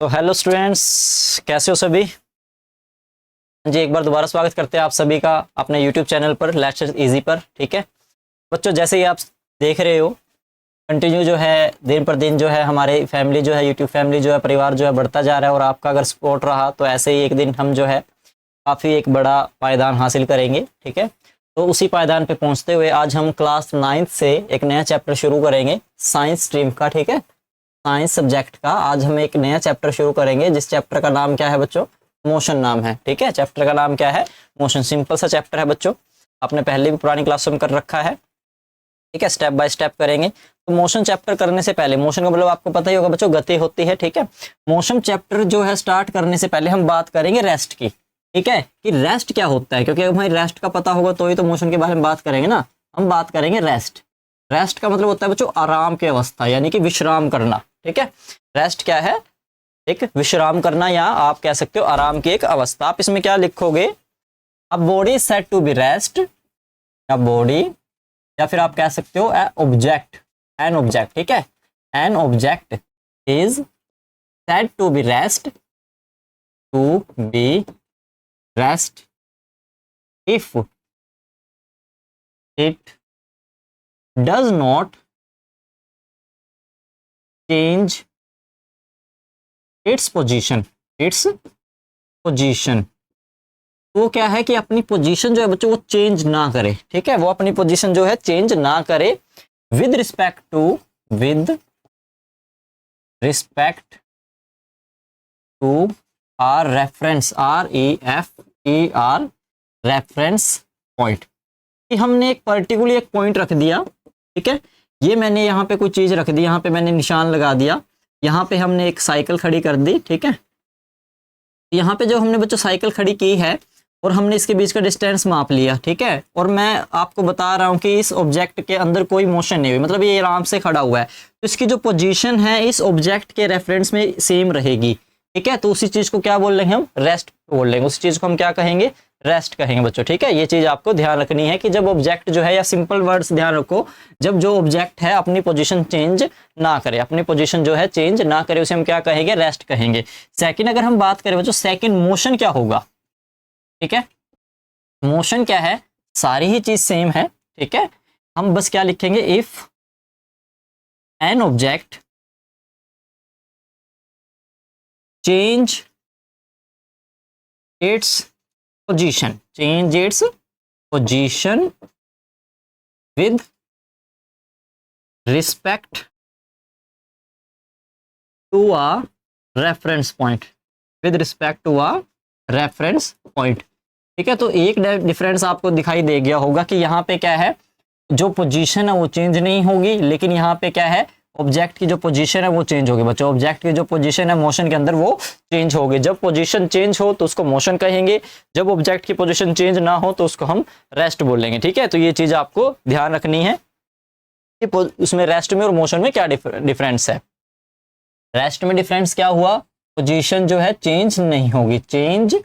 तो hello students, कैसे हो सभी जी। एक बार दोबारा स्वागत करते हैं आप सभी का अपने यूट्यूब चैनल पर लेट्स इजी पर। ठीक है बच्चों, जैसे ही आप देख रहे हो कंटिन्यू जो है दिन पर दिन जो है हमारे फैमिली जो है यूट्यूब फैमिली जो है परिवार जो है बढ़ता जा रहा है। और आपका अगर सपोर्ट रहा तो ऐसे ही एक दिन हम जो है काफ़ी एक बड़ा पायदान हासिल करेंगे। ठीक है, तो उसी पायदान पे पहुंचते हुए आज हम क्लास 9th से एक नया चैप्टर शुरू करेंगे साइंस स्ट्रीम का। ठीक है, साइंस सब्जेक्ट का आज हम एक नया चैप्टर शुरू करेंगे जिस चैप्टर का नाम क्या है बच्चों? मोशन नाम है। ठीक है, चैप्टर का नाम क्या है? मोशन। सिंपल सा चैप्टर है बच्चों, आपने पहले भी पुरानी क्लासों में कर रखा है। ठीक है, स्टेप बाय स्टेप करेंगे। तो मोशन चैप्टर करने से पहले, मोशन का मतलब आपको पता ही होगा बच्चों, गति होती है। ठीक है, मोशन चैप्टर जो है स्टार्ट करने से पहले हम बात करेंगे रेस्ट की। ठीक है, कि रेस्ट क्या होता है, क्योंकि हमें रेस्ट का पता होगा तो ही तो मोशन के बारे में बात करेंगे ना। हम बात करेंगे रेस्ट। रेस्ट का मतलब होता है बच्चों आराम की अवस्था, यानी कि विश्राम करना। ठीक है, रेस्ट क्या है? एक विश्राम करना, या आप कह सकते हो आराम की एक अवस्था। आप इसमें क्या लिखोगे? A body said to be rest, a body, या फिर आप कह सकते हो ऑब्जेक्ट, एन ऑब्जेक्ट। ठीक है, an object is said to be rest, to be rest if it does not change its position. Its position, वो क्या है कि अपनी पोजीशन जो है बच्चों वो चेंज ना करे। ठीक है, वो अपनी पोजीशन जो है चेंज ना करे with respect to a reference, REFER reference point. कि हमने एक पर्टिकुलर एक पॉइंट रख दिया। ठीक है, ये मैंने यहाँ पे कोई चीज रख दी, यहाँ पे मैंने निशान लगा दिया, यहाँ पे हमने एक साइकिल खड़ी कर दी। ठीक है, यहाँ पे जो हमने बच्चों साइकिल खड़ी की है और हमने इसके बीच का डिस्टेंस माप लिया। ठीक है, और मैं आपको बता रहा हूँ कि इस ऑब्जेक्ट के अंदर कोई मोशन नहीं हुई, मतलब ये आराम से खड़ा हुआ है, तो इसकी जो पोजीशन है इस ऑब्जेक्ट के रेफरेंस में सेम रहेगी। ठीक है, तो उसी चीज को क्या बोल लेंगे हम? रेस्ट बोल लेंगे। उस चीज को हम क्या कहेंगे? रेस्ट कहेंगे बच्चों। ठीक है, ये चीज आपको ध्यान रखनी है कि जब ऑब्जेक्ट जो है, या सिंपल वर्ड्स ध्यान रखो, जब जो ऑब्जेक्ट है अपनी पोजीशन चेंज ना करे, अपनी पोजीशन जो है चेंज ना करे, उसे हम क्या कहेंगे? रेस्ट कहेंगे। सेकंड, अगर हम बात करें बच्चों सेकंड, मोशन क्या होगा? ठीक है, मोशन क्या है? सारी ही चीज सेम है। ठीक है, हम बस क्या लिखेंगे? If an object change its position, change its position with respect to a reference point, with respect to a reference point. ठीक है, तो एक डिफरेंस आपको दिखाई दे गया होगा कि यहाँ पे क्या है, जो पोजीशन है वो चेंज नहीं होगी, लेकिन यहाँ पे क्या है, ऑब्जेक्ट की जो पोजीशन है वो चेंज होगी बच्चों। ऑब्जेक्ट की जो पोजीशन है मोशन के अंदर वो चेंज होगी। जब पोजीशन चेंज हो तो उसको मोशन कहेंगे, जब ऑब्जेक्ट की पोजीशन चेंज ना हो तो उसको हम रेस्ट बोलेंगे। ठीक है, तो ये चीज आपको ध्यान रखनी है कि उसमें रेस्ट में और मोशन में क्या डिफरेंस है। रेस्ट में डिफरेंस क्या हुआ? पोजीशन जो है चेंज नहीं होगी, चेंज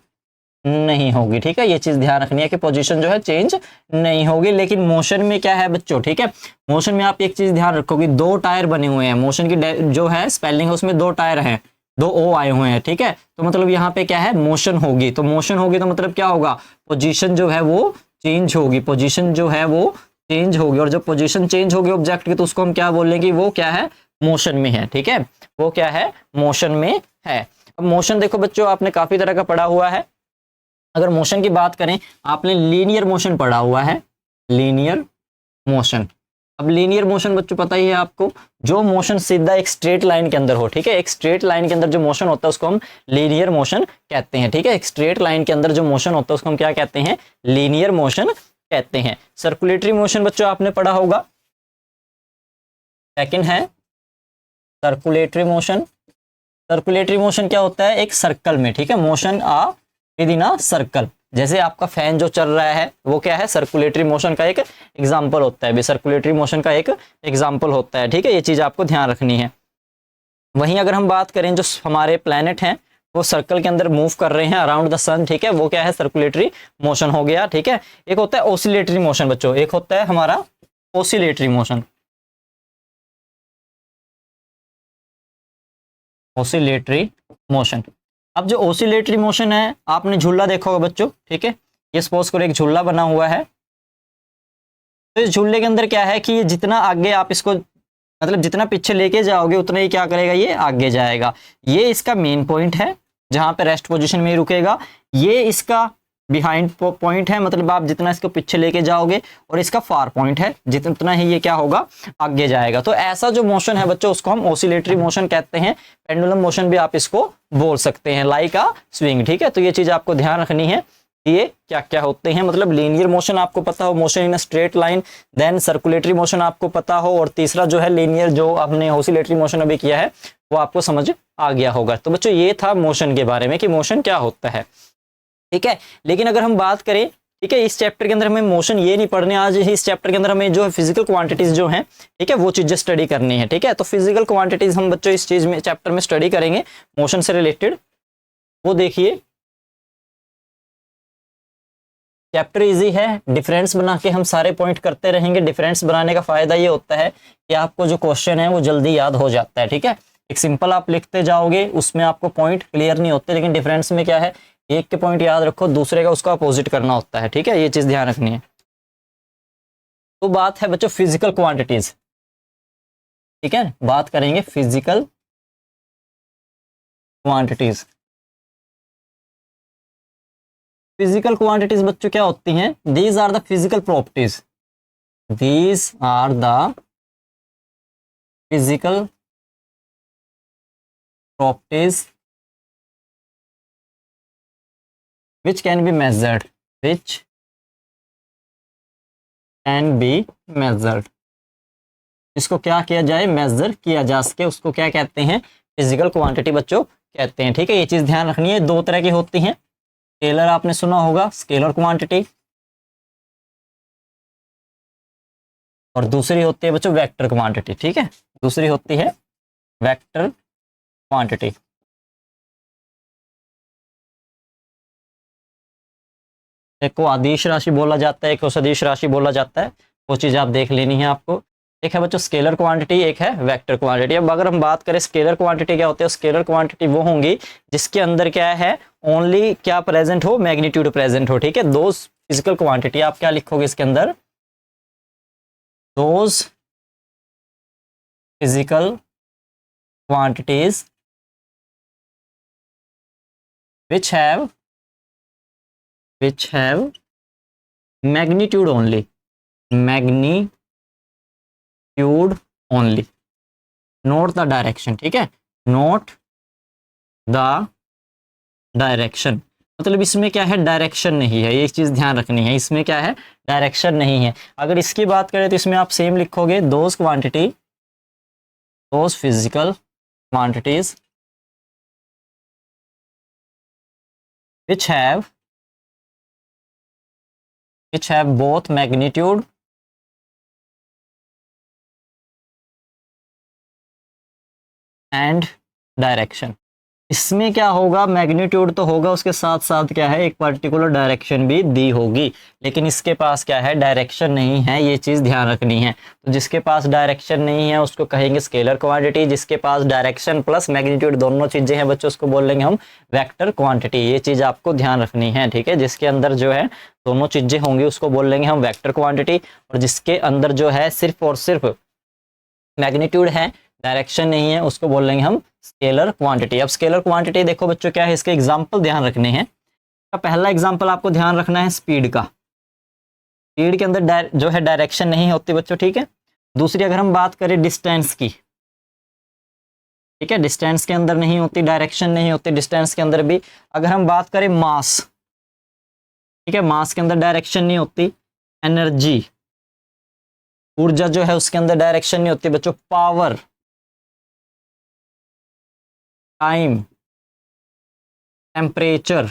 नहीं होगी। ठीक है, ये चीज ध्यान रखनी है कि पोजीशन जो है चेंज नहीं होगी। लेकिन मोशन में क्या है बच्चों? ठीक है, मोशन में आप एक चीज ध्यान रखोगे, दो टायर बने हुए हैं। मोशन की जो है स्पेलिंग है उसमें दो टायर हैं, दो ओ आए हुए हैं। ठीक है, तो मतलब यहाँ पे क्या है? मोशन होगी। तो मोशन होगी तो मतलब क्या होगा? पोजीशन जो है वो चेंज होगी, पोजीशन जो है वो चेंज होगी। और जब पोजीशन चेंज होगी ऑब्जेक्ट की तो उसको हम क्या बोलेंगे? वो क्या है? मोशन में है। ठीक है, वो क्या है? मोशन में है। अब मोशन देखो बच्चों, आपने काफी तरह का पढ़ा हुआ है। अगर मोशन की बात करें, आपने लीनियर मोशन पढ़ा हुआ है, लीनियर मोशन। अब लीनियर मोशन बच्चों पता ही है आपको, जो मोशन सीधा एक स्ट्रेट लाइन के अंदर हो। ठीक है, एक स्ट्रेट लाइन के अंदर जो मोशन होता है उसको हम लीनियर मोशन कहते हैं। ठीक है, एक स्ट्रेट लाइन के अंदर जो मोशन होता है उसको हम क्या कहते हैं? लीनियर मोशन कहते हैं। सर्कुलेटरी मोशन बच्चों आपने पढ़ा होगा। सेकंड है सर्कुलेटरी मोशन। सर्कुलेटरी मोशन क्या होता है? एक सर्कल में। ठीक है, motion with in a circle. जैसे आपका फैन जो चल रहा है वो क्या है? सर्कुलेटरी मोशन का एक एग्जांपल होता है, सर्कुलेटरी मोशन का एक एग्जांपल होता है। ठीक है, ये चीज आपको ध्यान रखनी है। वहीं अगर हम बात करें, जो हमारे प्लैनेट हैं वो सर्कल के अंदर मूव कर रहे हैं अराउंड द सन। ठीक है, वो क्या है? सर्कुलेटरी मोशन हो गया। ठीक है, एक होता है ऑसिलेटरी मोशन बच्चों, एक होता है हमारा ऑसिलेटरी मोशन। Oscillatory motion. अब जो ऑसिलेटरी मोशन है, आपने झूला देखा होगा बच्चों, ठीक है। ये सपोज करो एक झूला बना हुआ है, तो इस झूले के अंदर क्या है कि ये जितना आगे आप इसको मतलब जितना पीछे लेके जाओगे उतना ही क्या करेगा, ये आगे जाएगा। ये इसका मेन पॉइंट है जहां पे रेस्ट पोजीशन में ही रुकेगा। ये इसका बिहाइंड पॉइंट है, मतलब आप जितना इसको पीछे लेके जाओगे, और इसका फार पॉइंट है, जितना ही ये क्या होगा, आगे जाएगा। तो ऐसा जो मोशन है बच्चों, उसको हम ऑसिलेटरी मोशन कहते हैं। पेंडुलम मोशन भी आप इसको बोल सकते हैं, लाइक अ स्विंग, ठीक है। तो ये चीज आपको ध्यान रखनी है, ये क्या क्या होते हैं। मतलब लीनियर मोशन आपको पता हो, motion in a straight line, then circulatory motion आपको पता हो, और तीसरा जो है लीनियर, जो आपने ऑसिलेटरी मोशन अभी किया है वो आपको समझ आ गया होगा। तो बच्चों ये था मोशन के बारे में कि मोशन क्या होता है, ठीक है। लेकिन अगर हम बात करें, ठीक है, इस चैप्टर के अंदर हमें मोशन ये नहीं पढ़ने, आज इस चैप्टर के अंदर हमें जो है फिजिकल क्वांटिटीज जो हैं, ठीक है, वो चीजें स्टडी करनी है, ठीक है। तो फिजिकल क्वांटिटीज हम बच्चों इस चीज में चैप्टर में स्टडी करेंगे मोशन से रिलेटेड। वो देखिए चैप्टर इजी है, डिफरेंस बना के हम सारे पॉइंट करते रहेंगे। डिफरेंस बनाने का फायदा ये होता है कि आपको जो क्वेश्चन है वो जल्दी याद हो जाता है, ठीक है। एक सिंपल आप लिखते जाओगे, उसमें आपको पॉइंट क्लियर नहीं होते, लेकिन डिफरेंस में क्या है, एक के पॉइंट याद रखो, दूसरे का उसका अपोजिट करना होता है, ठीक है। ये चीज ध्यान रखनी है। तो बात है बच्चों फिजिकल क्वांटिटीज, ठीक है, बात करेंगे फिजिकल क्वांटिटीज। फिजिकल क्वांटिटीज बच्चों क्या होती हैं, these are the physical properties, these are the physical properties which can be measured, which can be measured। इसको क्या किया जाए, मेजर किया जा सके, उसको क्या कहते हैं, फिजिकल क्वांटिटी बच्चों कहते हैं, ठीक है। ये चीज ध्यान रखनी है। दो तरह की होती हैं, स्केलर आपने सुना होगा, स्केलर क्वांटिटी, और दूसरी होती है बच्चों वेक्टर क्वांटिटी, ठीक है। दूसरी होती है वेक्टर क्वांटिटी। एक को आदिश राशि बोला जाता है, एक को सदिश राशि बोला जाता है, वो चीज़ आप देख लेनी है आपको। एक है बच्चों स्केलर क्वांटिटी, एक है वेक्टर क्वांटिटी। अब अगर हम बात करें स्केलर क्वांटिटी क्या होते हैं, स्केलर क्वांटिटी वो होंगी जिसके अंदर क्या है, ओनली क्या प्रेजेंट हो, मैग्नीट्यूड प्रेजेंट हो, ठीक है। दोज फिजिकल क्वांटिटी, आप क्या लिखोगे इसके अंदर, those physical quantities which have magnitude only, magnitude only, note the direction, ठीक है, note the direction। मतलब इसमें क्या है, डायरेक्शन नहीं है, ये चीज ध्यान रखनी है, इसमें क्या है, डायरेक्शन नहीं है। अगर इसकी बात करें तो इसमें आप सेम लिखोगे, those quantity, those physical quantities which have both magnitude and direction। इसमें क्या होगा, मैग्नीट्यूड तो होगा, उसके साथ साथ क्या है, एक पर्टिकुलर डायरेक्शन भी दी होगी, लेकिन इसके पास क्या है, डायरेक्शन नहीं है, ये चीज़ ध्यान रखनी है। तो जिसके पास डायरेक्शन नहीं है उसको कहेंगे स्केलर क्वांटिटी, जिसके पास डायरेक्शन प्लस मैग्नीट्यूड दोनों चीज़ें हैं बच्चों, उसको बोल लेंगे हम वेक्टर क्वांटिटी। ये चीज़ आपको ध्यान रखनी है, ठीक है। जिसके अंदर जो है दोनों चीज़ें होंगी उसको बोल लेंगे हम वेक्टर क्वांटिटी, और जिसके अंदर जो है सिर्फ और सिर्फ मैग्नीट्यूड है, डायरेक्शन नहीं है, उसको बोल लेंगे हम स्केलर क्वांटिटी। अब स्केलर क्वांटिटी देखो बच्चों क्या है, इसके एग्जांपल ध्यान रखने हैं। पहला एग्जांपल आपको ध्यान रखना है स्पीड का, स्पीड के अंदर जो है डायरेक्शन नहीं होती बच्चों, ठीक है। दूसरी अगर हम बात करें डिस्टेंस की, ठीक है, डिस्टेंस के अंदर नहीं होती, डायरेक्शन नहीं होती डिस्टेंस के अंदर भी। अगर हम बात करें मास, ठीक है, मास के अंदर डायरेक्शन नहीं होती। एनर्जी, ऊर्जा जो है उसके अंदर डायरेक्शन नहीं होती बच्चों। पावर, टाइम, टेम्परेचर,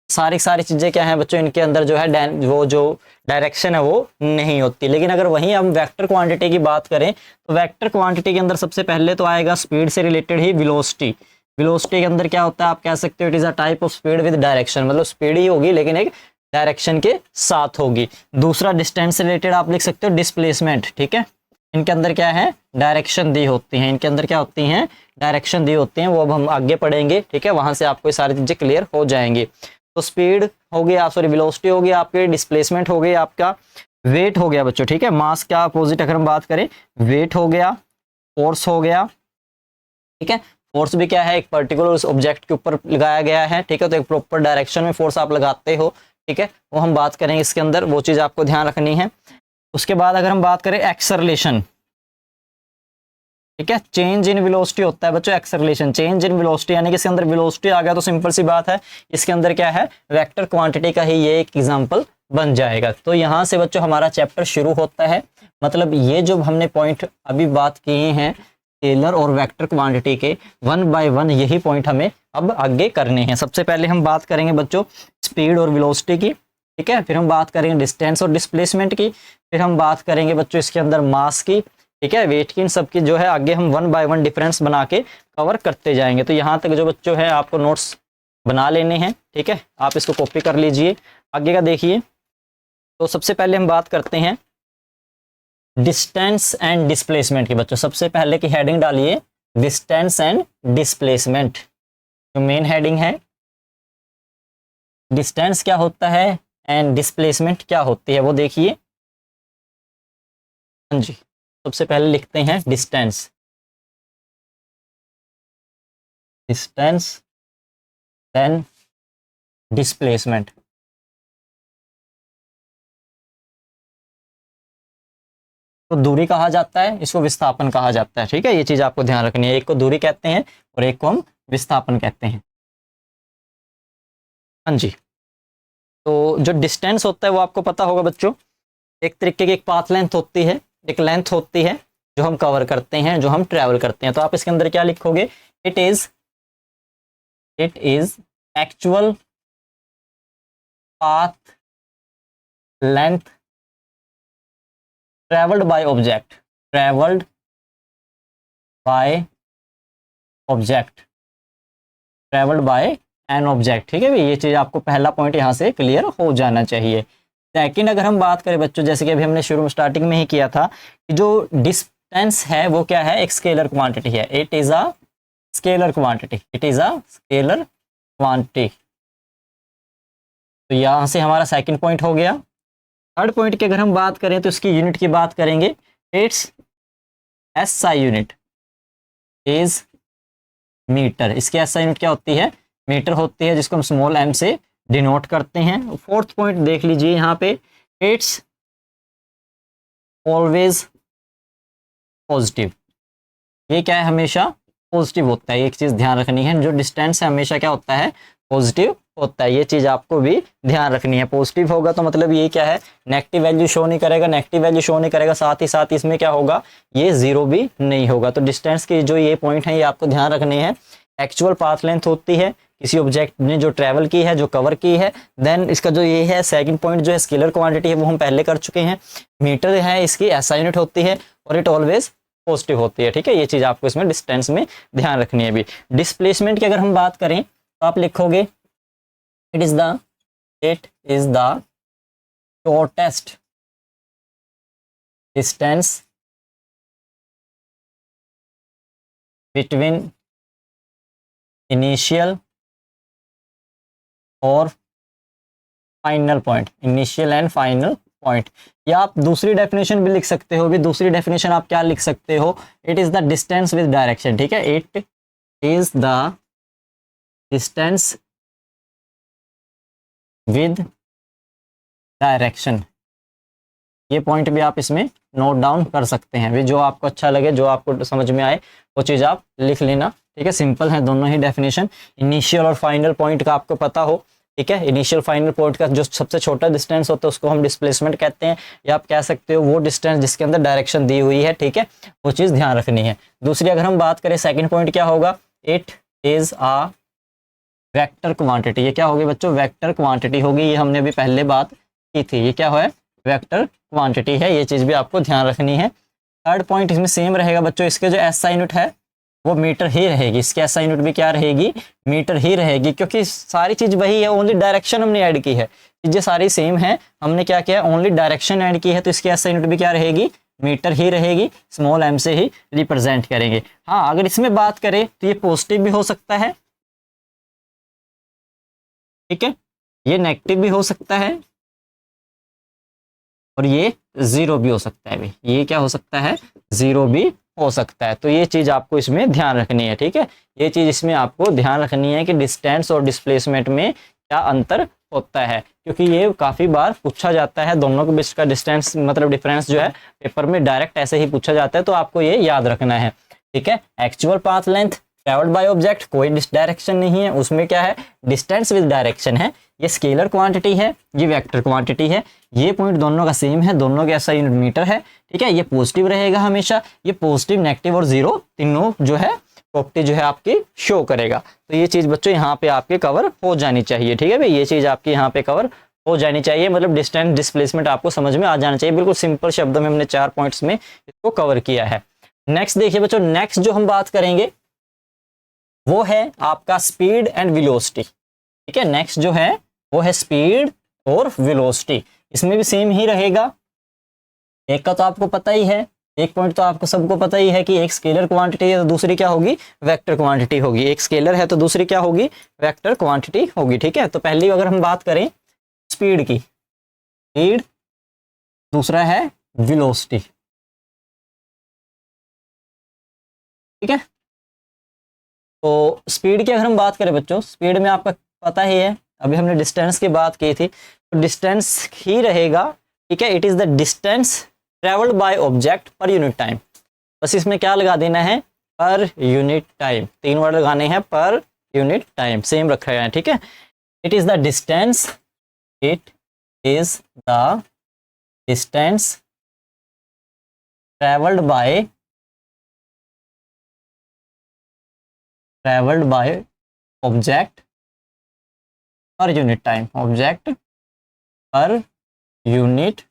सारी चीजें क्या हैं बच्चों, इनके अंदर जो है वो जो डायरेक्शन है वो नहीं होती। लेकिन अगर वहीं हम वेक्टर क्वांटिटी की बात करें तो वेक्टर क्वांटिटी के अंदर सबसे पहले तो आएगा स्पीड से रिलेटेड ही वेलोसिटी। वेलोसिटी के अंदर क्या होता है, आप कह सकते हो it is a type of speed with direction, मतलब स्पीड ही होगी लेकिन एक डायरेक्शन के साथ होगी। दूसरा डिस्टेंस से रिलेटेड आप लिख सकते हो डिस्प्लेसमेंट, ठीक है, इनके अंदर क्या है, डायरेक्शन दी होती हैं, इनके अंदर क्या होती हैं, डायरेक्शन दी होती हैं, वो अब हम आगे पढ़ेंगे, ठीक है। वहां से आपको ये सारी चीजें क्लियर हो जाएंगी। तो स्पीड हो गया, सॉरी वेलोसिटी हो गया आपके, डिस्प्लेसमेंट हो गया आपका, वेट हो गया बच्चों, ठीक है। मास का अपोजिट अगर हम बात करें, वेट हो गया, फोर्स हो गया, ठीक है। फोर्स भी क्या है, एक पर्टिकुलर उस ऑब्जेक्ट के ऊपर लगाया गया है, ठीक है। तो एक प्रॉपर डायरेक्शन में फोर्स आप लगाते हो, ठीक है, वो हम बात करेंगे इसके अंदर, वो चीज आपको ध्यान रखनी है। उसके बाद अगर हम बात करें एक्सेलरेशन, ठीक है, चेंज इन वेलोसिटी होता है बच्चों, एक्सेलरेशन, चेंज इन वेलोसिटी, यानी कि इसके अंदर वेलोसिटी आ गया तो सिंपल सी बात है, इसके अंदर क्या है, वेक्टर क्वांटिटी का ही ये एक एग्जांपल बन जाएगा। तो यहां से बच्चों हमारा चैप्टर शुरू होता है, मतलब ये जो हमने पॉइंट अभी बात किए हैं स्केलर और वेक्टर क्वांटिटी के, 1 बाय 1 यही पॉइंट हमें अब आगे करने हैं। सबसे पहले हम बात करेंगे बच्चों स्पीड और वेलोसिटी की, ठीक है। फिर हम बात करेंगे डिस्टेंस और डिस्प्लेसमेंट की, फिर हम बात करेंगे बच्चों इसके अंदर मास की, ठीक है, वेट की, इन सब की जो है आगे हम 1 बाय 1 डिफरेंस बना के कवर करते जाएंगे। तो यहाँ तक जो बच्चों है आपको नोट्स बना लेने हैं, ठीक है, आप इसको कॉपी कर लीजिए। आगे का देखिए, तो सबसे पहले हम बात करते हैं डिस्टेंस एंड डिस्प्लेसमेंट की बच्चों। सबसे पहले की हेडिंग डालिए डिस्टेंस एंड डिस्प्लेसमेंट, जो मेन हेडिंग है। डिस्टेंस क्या होता है एंड डिस्प्लेसमेंट क्या होती है वो देखिए। हाँ जी, सबसे पहले लिखते हैं डिस्टेंस, डिस्टेंस देन डिस्प्लेसमेंट। तो दूरी कहा जाता है, इसको विस्थापन कहा जाता है, ठीक है, ये चीज आपको ध्यान रखनी है। एक को दूरी कहते हैं और एक को हम विस्थापन कहते हैं। हाँ जी, तो जो डिस्टेंस होता है वो आपको पता होगा बच्चों, एक तरीके की एक पाथ लेंथ होती है, एक लेंथ होती है जो हम कवर करते हैं, जो हम ट्रैवल करते हैं। तो आप इसके अंदर क्या लिखोगे, it is actual path length travelled by object, travelled by object, travelled by N object, ठीक है भाई। ये चीज आपको पहला पॉइंट यहाँ से क्लियर हो जाना चाहिए। सेकंड अगर हम बात करें बच्चों, जैसे कि अभी हमने शुरू में स्टार्टिंग में ही किया था, कि जो डिस्टेंस है वो क्या है, एक स्केलर क्वांटिटी है, it is a scalar quantity, it is a scalar quantity. तो यहाँ से हमारा सेकंड पॉइंट हो गया। थर्ड पॉइंट की अगर हम बात करें तो इसकी यूनिट की बात करेंगे, its SI unit is metre. इसकी एसआई यूनिट क्या होती है, मीटर होती है, जिसको हम स्मॉल एम से डिनोट करते हैं। फोर्थ पॉइंट देख लीजिए यहाँ पे, इट्स ऑलवेज पॉजिटिव। ये क्या है, हमेशा पॉजिटिव होता है। एक चीज ध्यान रखनी है, जो डिस्टेंस है हमेशा क्या होता है, पॉजिटिव होता है। ये चीज आपको भी ध्यान रखनी है। पॉजिटिव होगा तो मतलब ये क्या है, नेगेटिव वैल्यू शो नहीं करेगा, नेगेटिव वैल्यू शो नहीं करेगा, साथ ही साथ इसमें क्या होगा, ये जीरो भी नहीं होगा। तो डिस्टेंस के जो ये पॉइंट है ये आपको ध्यान रखने हैं। एक्चुअल पाथ लेंथ होती है किसी ऑब्जेक्ट ने जो ट्रेवल की है, जो कवर की है। देन इसका जो ये है सेकंड पॉइंट जो है स्केलर क्वांटिटी है, वो हम पहले कर चुके हैं। मीटर है, इसकी एसआई यूनिट होती है और इट ऑलवेज पॉजिटिव होती है, ठीक है। ये चीज आपको इसमें डिस्टेंस में ध्यान रखनी है। भी डिस्प्लेसमेंट की अगर हम बात करें तो आप लिखोगे, it is the shortest distance between initial और final point, initial and final point. या आप दूसरी डेफिनेशन भी लिख सकते हो। भी दूसरी डेफिनेशन आप क्या लिख सकते हो, it is the distance with direction, ठीक है। It is the distance with direction. ये पॉइंट भी आप इसमें नोट डाउन कर सकते हैं। भी जो आपको अच्छा लगे, जो आपको समझ में आए वो चीज़ आप लिख लेना, ठीक है। सिंपल है दोनों ही डेफिनेशन। इनिशियल और फाइनल पॉइंट का आपको पता हो, ठीक है। इनिशियल फाइनल पॉइंट का जो सबसे छोटा डिस्टेंस होता है उसको हम डिस्प्लेसमेंट कहते हैं, या आप कह सकते हो वो डिस्टेंस जिसके अंदर डायरेक्शन दी हुई है, ठीक है, वो चीज़ ध्यान रखनी है। दूसरी अगर हम बात करें सेकंड पॉइंट क्या होगा, it is a vector quantity. ये क्या होगी बच्चों, वेक्टर क्वांटिटी होगी। ये हमने अभी पहले बात की थी, ये क्या है, वेक्टर क्वांटिटी है। ये चीज़ भी आपको ध्यान रखनी है। थर्ड पॉइंट इसमें सेम रहेगा बच्चों, इसके जो एसआई यूनिट है वो मीटर ही रहेगी। इसकी एसआई यूनिट भी क्या रहेगी, मीटर ही रहेगी, क्योंकि सारी चीज़ वही है, ओनली डायरेक्शन हमने ऐड की है। चीज़ें सारी सेम है, हमने क्या किया, ओनली डायरेक्शन ऐड की है, तो इसकी एसआई यूनिट भी क्या रहेगी, मीटर ही रहेगी, स्मॉल m से ही रिप्रेजेंट करेंगे। हाँ, अगर इसमें बात करें तो ये पॉजिटिव भी हो सकता है, ठीक है, ये नेगेटिव भी हो सकता है और ये जीरो भी हो सकता है भी। ये क्या हो सकता है, जीरो भी हो सकता है। तो ये चीज आपको इसमें ध्यान रखनी है, ठीक है, ये चीज इसमें आपको ध्यान रखनी है कि डिस्टेंस और डिस्प्लेसमेंट में क्या अंतर होता है, क्योंकि ये काफी बार पूछा जाता है। दोनों के बीच का डिस्टेंस मतलब डिफरेंस जो है पेपर में डायरेक्ट ऐसे ही पूछा जाता है, तो आपको ये याद रखना है, ठीक है। Actual path length travelled by object, कोई डायरेक्शन नहीं है उसमें, क्या है, डिस्टेंस विद डायरेक्शन है। ये स्केलर क्वांटिटी है, ये वेक्टर क्वांटिटी है, ये पॉइंट दोनों का सेम है, दोनों के ऐसा यूनिट मीटर है, ठीक है। ये पॉजिटिव रहेगा हमेशा, ये पॉजिटिव, नेगेटिव और जीरो तीनों जो है प्रॉपर्टी जो है आपकी शो करेगा। तो ये चीज बच्चों यहाँ पे आपके कवर हो जानी चाहिए, ठीक है भाई, ये चीज आपकी यहाँ पे कवर हो जानी चाहिए, मतलब डिस्टेंस डिस्प्लेसमेंट आपको समझ में आ जाना चाहिए। बिल्कुल सिंपल शब्दों में हमने 4 पॉइंट्स में इसको कवर किया है। नेक्स्ट देखिए बच्चों, नेक्स्ट जो हम बात करेंगे वो है आपका स्पीड एंड वेलोसिटी, ठीक है। नेक्स्ट जो है वो है स्पीड और वेलोसिटी, इसमें भी सेम ही रहेगा। एक का तो आपको पता ही है, एक पॉइंट तो आपको सबको पता ही है कि एक स्केलर क्वांटिटी है तो दूसरी क्या होगी, वेक्टर क्वांटिटी होगी। एक स्केलर है तो दूसरी क्या होगी, वेक्टर क्वांटिटी होगी, ठीक है। तो पहली अगर हम बात करें स्पीड की, स्पीड, दूसरा है वेलोसिटी, ठीक है। तो स्पीड की अगर हम बात करें बच्चों, स्पीड में आपका पता ही है, अभी हमने डिस्टेंस की बात की थी, तो डिस्टेंस ही रहेगा, ठीक है। It is the distance travelled by object पर यूनिट टाइम। बस इसमें क्या लगा देना है, पर यूनिट टाइम, 3 वर्ड लगाने हैं, पर यूनिट टाइम सेम रखा गया है, ठीक है। It is the distance, it is the distance travelled by object पर यूनिट टाइम, ऑब्जेक्ट पर यूनिट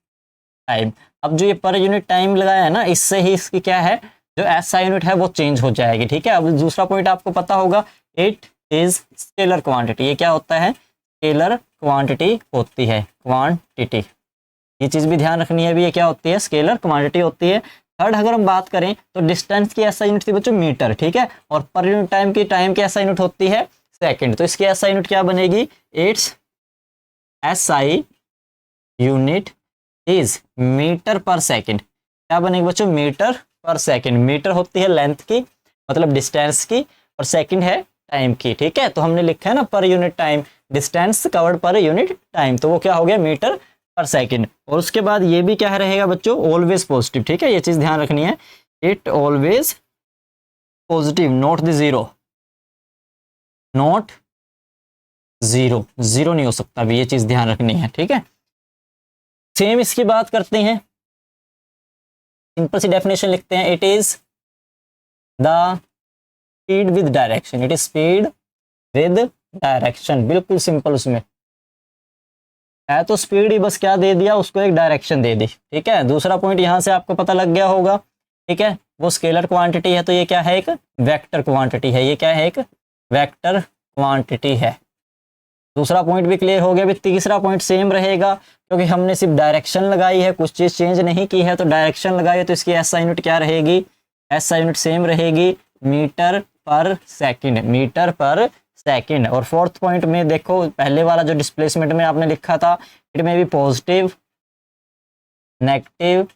टाइम। अब जो ये पर यूनिट टाइम लगाया है ना, इससे ही इसकी क्या है, जो एसआई यूनिट है वो चेंज हो जाएगी, ठीक है। अब दूसरा पॉइंट आपको पता होगा, इट इज स्केलर क्वांटिटी। ये क्या होता है, स्केलर क्वांटिटी होती है, क्वांटिटी, ये चीज भी ध्यान रखनी है भी, ये क्या होती है, स्केलर क्वांटिटी होती है। थर्ड अगर हम बात करें तो डिस्टेंस की एसआई यूनिट थी बच्चों मीटर, ठीक है, और पर यूनिट टाइम की एसआई यूनिट होती है सेकंड। तो इसकी एसआई यूनिट क्या बनेगी, its SI unit is metre per second. क्या बनेगी बच्चों, मीटर पर सेकंड। मीटर होती है लेंथ की, मतलब डिस्टेंस की, और सेकंड है टाइम की, ठीक है। तो हमने लिखा है ना पर यूनिट टाइम, डिस्टेंस कवर्ड पर यूनिट टाइम, तो वो क्या हो गया, मीटर पर सेकंड। और उसके बाद ये भी क्या रहेगा बच्चों, ऑलवेज पॉजिटिव, ठीक है, ये चीज ध्यान रखनी है, it always positive, not the zero, not zero, zero नहीं हो सकता भी, ये चीज ध्यान रखनी है, ठीक है। सेम इसकी बात करते हैं, सिंपल सी डेफिनेशन लिखते हैं, it is the speed with direction, it is speed with direction, बिल्कुल सिंपल। उसमें है तो स्पीड ही, बस क्या दे दिया उसको, एक डायरेक्शन दे दी, ठीक है। दूसरा पॉइंट यहां से आपको पता लग गया होगा, ठीक है, वो स्केलर क्वांटिटी है, तो ये क्या है, एक वेक्टर क्वांटिटी है, ये क्या है, एक वेक्टर क्वांटिटी है। दूसरा पॉइंट भी क्लियर हो गया। भी तीसरा पॉइंट सेम रहेगा, क्योंकि हमने सिर्फ डायरेक्शन लगाई है, कुछ चीज चेंज नहीं की है, तो डायरेक्शन लगाई है, तो इसकी एसआई यूनिट क्या रहेगी, एसआई यूनिट सेम रहेगी, metre per second, metre per second. और फोर्थ पॉइंट में देखो, पहले वाला जो डिस्प्लेसमेंट में आपने लिखा था, इट में भी पॉजिटिव, नेगेटिव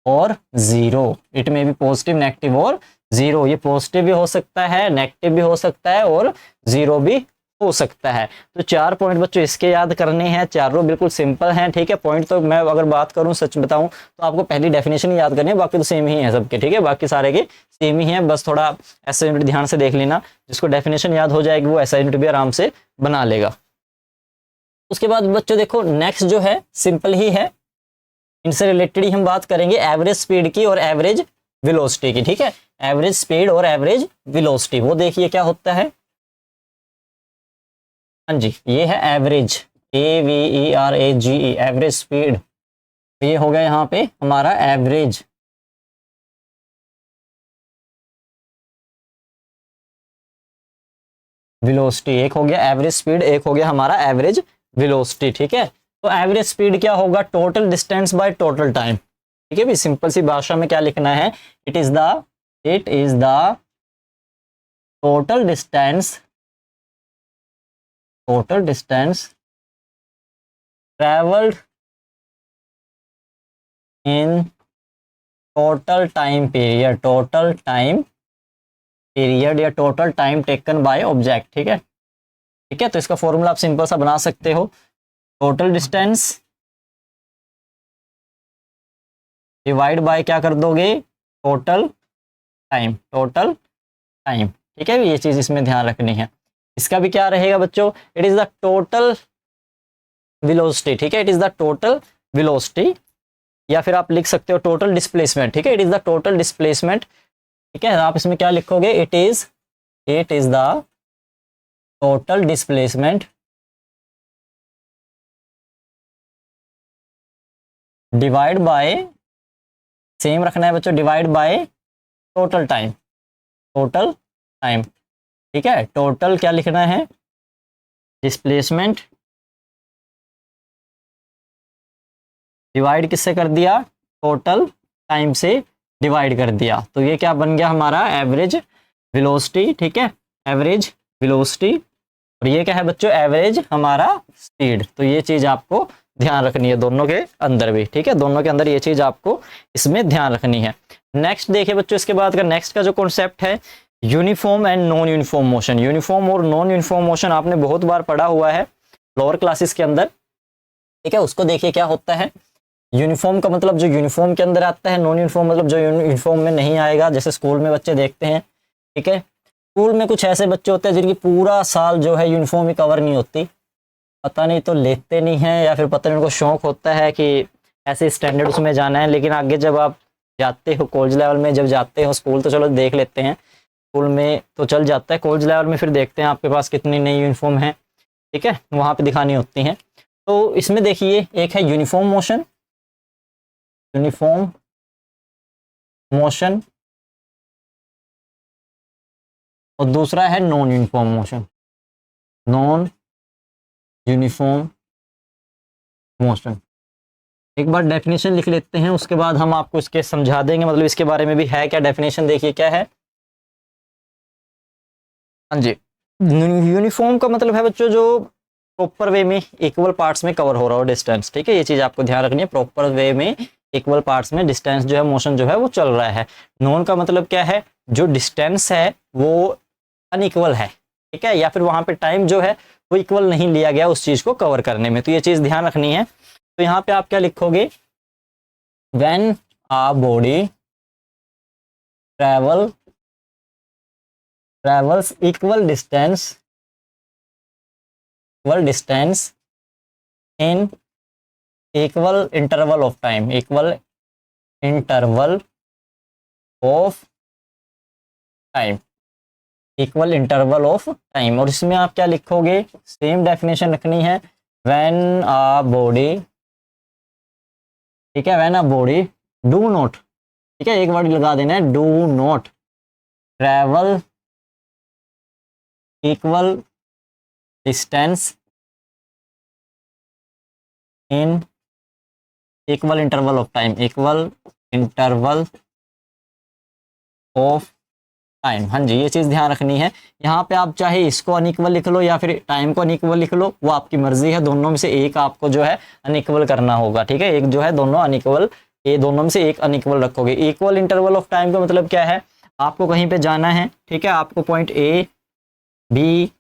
और जीरो, इट में भी पॉजिटिव, नेगेटिव और जीरो। ये पॉजिटिव भी हो सकता है, नेगेटिव भी हो सकता है और जीरो भी हो सकता है। तो 4 पॉइंट बच्चों इसके याद करने हैं, चारों बिल्कुल सिंपल हैं, ठीक है। पॉइंट तो मैं अगर बात करूं, सच बताऊं तो आपको पहली डेफिनेशन ही याद करनी है, बाकी तो सेम ही है सबके, ठीक है, बाकी सारे के सेम ही हैं, बस थोड़ा ऐसा यूनिट ध्यान से देख लेना, जिसको डेफिनेशन याद हो जाएगी वो ऐसा यूनिट भी आराम से बना लेगा। उसके बाद बच्चों देखो, नेक्स्ट जो है सिंपल ही है, इनसे रिलेटेड ही हम बात करेंगे, एवरेज स्पीड की और एवरेज वेलोसिटी की, ठीक है। एवरेज स्पीड और एवरेज वेलोसिटी, वो देखिए क्या होता है, हाँ जी, ये है एवरेज, AVERAGE, एवरेज स्पीड। तो ये हो गया यहाँ पे हमारा एवरेज, वेलोसिटी, एक हो गया एवरेज स्पीड, एक हो गया हमारा एवरेज वेलोसिटी, ठीक है। तो एवरेज स्पीड क्या होगा, total distance by total time, ठीक है भी, सिंपल सी भाषा में क्या लिखना है, it is the total distance travelled in total time period या total time taken by object. ठीक है, ठीक है, तो इसका फॉर्मूला आप सिंपल सा बना सकते हो, टोटल डिस्टेंस डिवाइड बाय क्या कर दोगे, टोटल टाइम। ठीक है, ये चीज इसमें ध्यान रखनी है। इसका भी क्या रहेगा बच्चों, it is the total velocity. ठीक है, it is the total velocity, या फिर आप लिख सकते हो टोटल डिस्प्लेसमेंट। ठीक है, it is the total displacement. ठीक है, आप इसमें क्या लिखोगे, it is the total displacement divide by, same रखना है बच्चों, डिवाइड बाय टोटल टाइम। ठीक है, टोटल क्या लिखना है, डिस्प्लेसमेंट डिवाइड किससे कर दिया, टोटल टाइम से डिवाइड कर दिया, तो ये क्या बन गया हमारा, एवरेज वेलोसिटी। ठीक है, एवरेज वेलोसिटी, और ये क्या है बच्चों, एवरेज हमारा स्पीड। तो ये चीज आपको ध्यान रखनी है दोनों के अंदर भी। ठीक है, दोनों के अंदर ये चीज आपको इसमें ध्यान रखनी है। नेक्स्ट देखिए बच्चों, इसके बाद का नेक्स्ट का जो कॉन्सेप्ट है, uniform and non uniform motion. Uniform और नॉन यूनिफॉर्म मोशन आपने बहुत बार पढ़ा हुआ है लोअर क्लासेस के अंदर। ठीक है, उसको देखिए क्या होता है, यूनिफॉर्म का मतलब जो यूनिफॉर्म के अंदर आता है, नॉन यूनिफॉर्म मतलब जो यूनिफॉर्म में नहीं आएगा। जैसे स्कूल में बच्चे देखते हैं, ठीक है, स्कूल में कुछ ऐसे बच्चे होते हैं जिनकी पूरा साल जो है यूनिफॉर्म ही कवर नहीं होती, पता नहीं तो लेते नहीं हैं, या फिर पता नहीं उनको शौक होता है कि ऐसे स्टैंडर्ड उसमें जाना है। लेकिन आगे जब आप जाते हो कॉलेज लेवल में, जब जाते हो, स्कूल तो चलो देख लेते हैं, स्कूल में तो चल जाता है, कॉलेज लेवल में फिर देखते हैं आपके पास कितनी नई यूनिफॉर्म है। ठीक है, वहाँ पे दिखानी होती हैं। तो इसमें देखिए, एक है यूनिफॉर्म मोशन और दूसरा है नॉन यूनिफॉर्म मोशन। एक बार डेफिनेशन लिख लेते हैं, उसके बाद हम आपको इसके समझा देंगे, मतलब इसके बारे में भी है क्या डेफिनेशन। देखिए क्या है, हाँ जी, यूनिफॉर्म का मतलब है बच्चों जो प्रॉपर वे में इक्वल पार्ट्स में कवर हो रहा हो डिस्टेंस। ठीक है, ये चीज आपको ध्यान रखनी है, प्रॉपर वे में इक्वल पार्ट्स में डिस्टेंस जो है, मोशन जो है वो चल रहा है। नॉन का मतलब क्या है, जो डिस्टेंस है वो अनइक्वल है। ठीक है, या फिर वहां पे टाइम जो है वो इक्वल नहीं लिया गया उस चीज को कवर करने में, तो ये चीज ध्यान रखनी है। तो यहाँ पे आप क्या लिखोगे, when a body travels equal distance in equal interval of time, equal interval of time. और इसमें आप क्या लिखोगे, सेम डेफिनेशन रखनी है, व्हेन अ बॉडी, ठीक है, when a body do not, ठीक है, एक वर्ड लगा देना है, do not travel equal distance in equal interval of time, हाँ जी, ये चीज़ ध्यान रखनी है। यहाँ पे आप चाहे इसको अनइक्वल लिख लो या फिर टाइम को अनइक्वल लिख लो, वो आपकी मर्जी है, दोनों में से एक आपको जो है अनइक्वल करना होगा। ठीक है, एक जो है दोनों अनइक्वल, ये दोनों में से एक अनइक्वल रखोगे। इक्वल इंटरवल ऑफ टाइम का मतलब क्या है, आपको कहीं पे जाना है, ठीक है, आपको point A B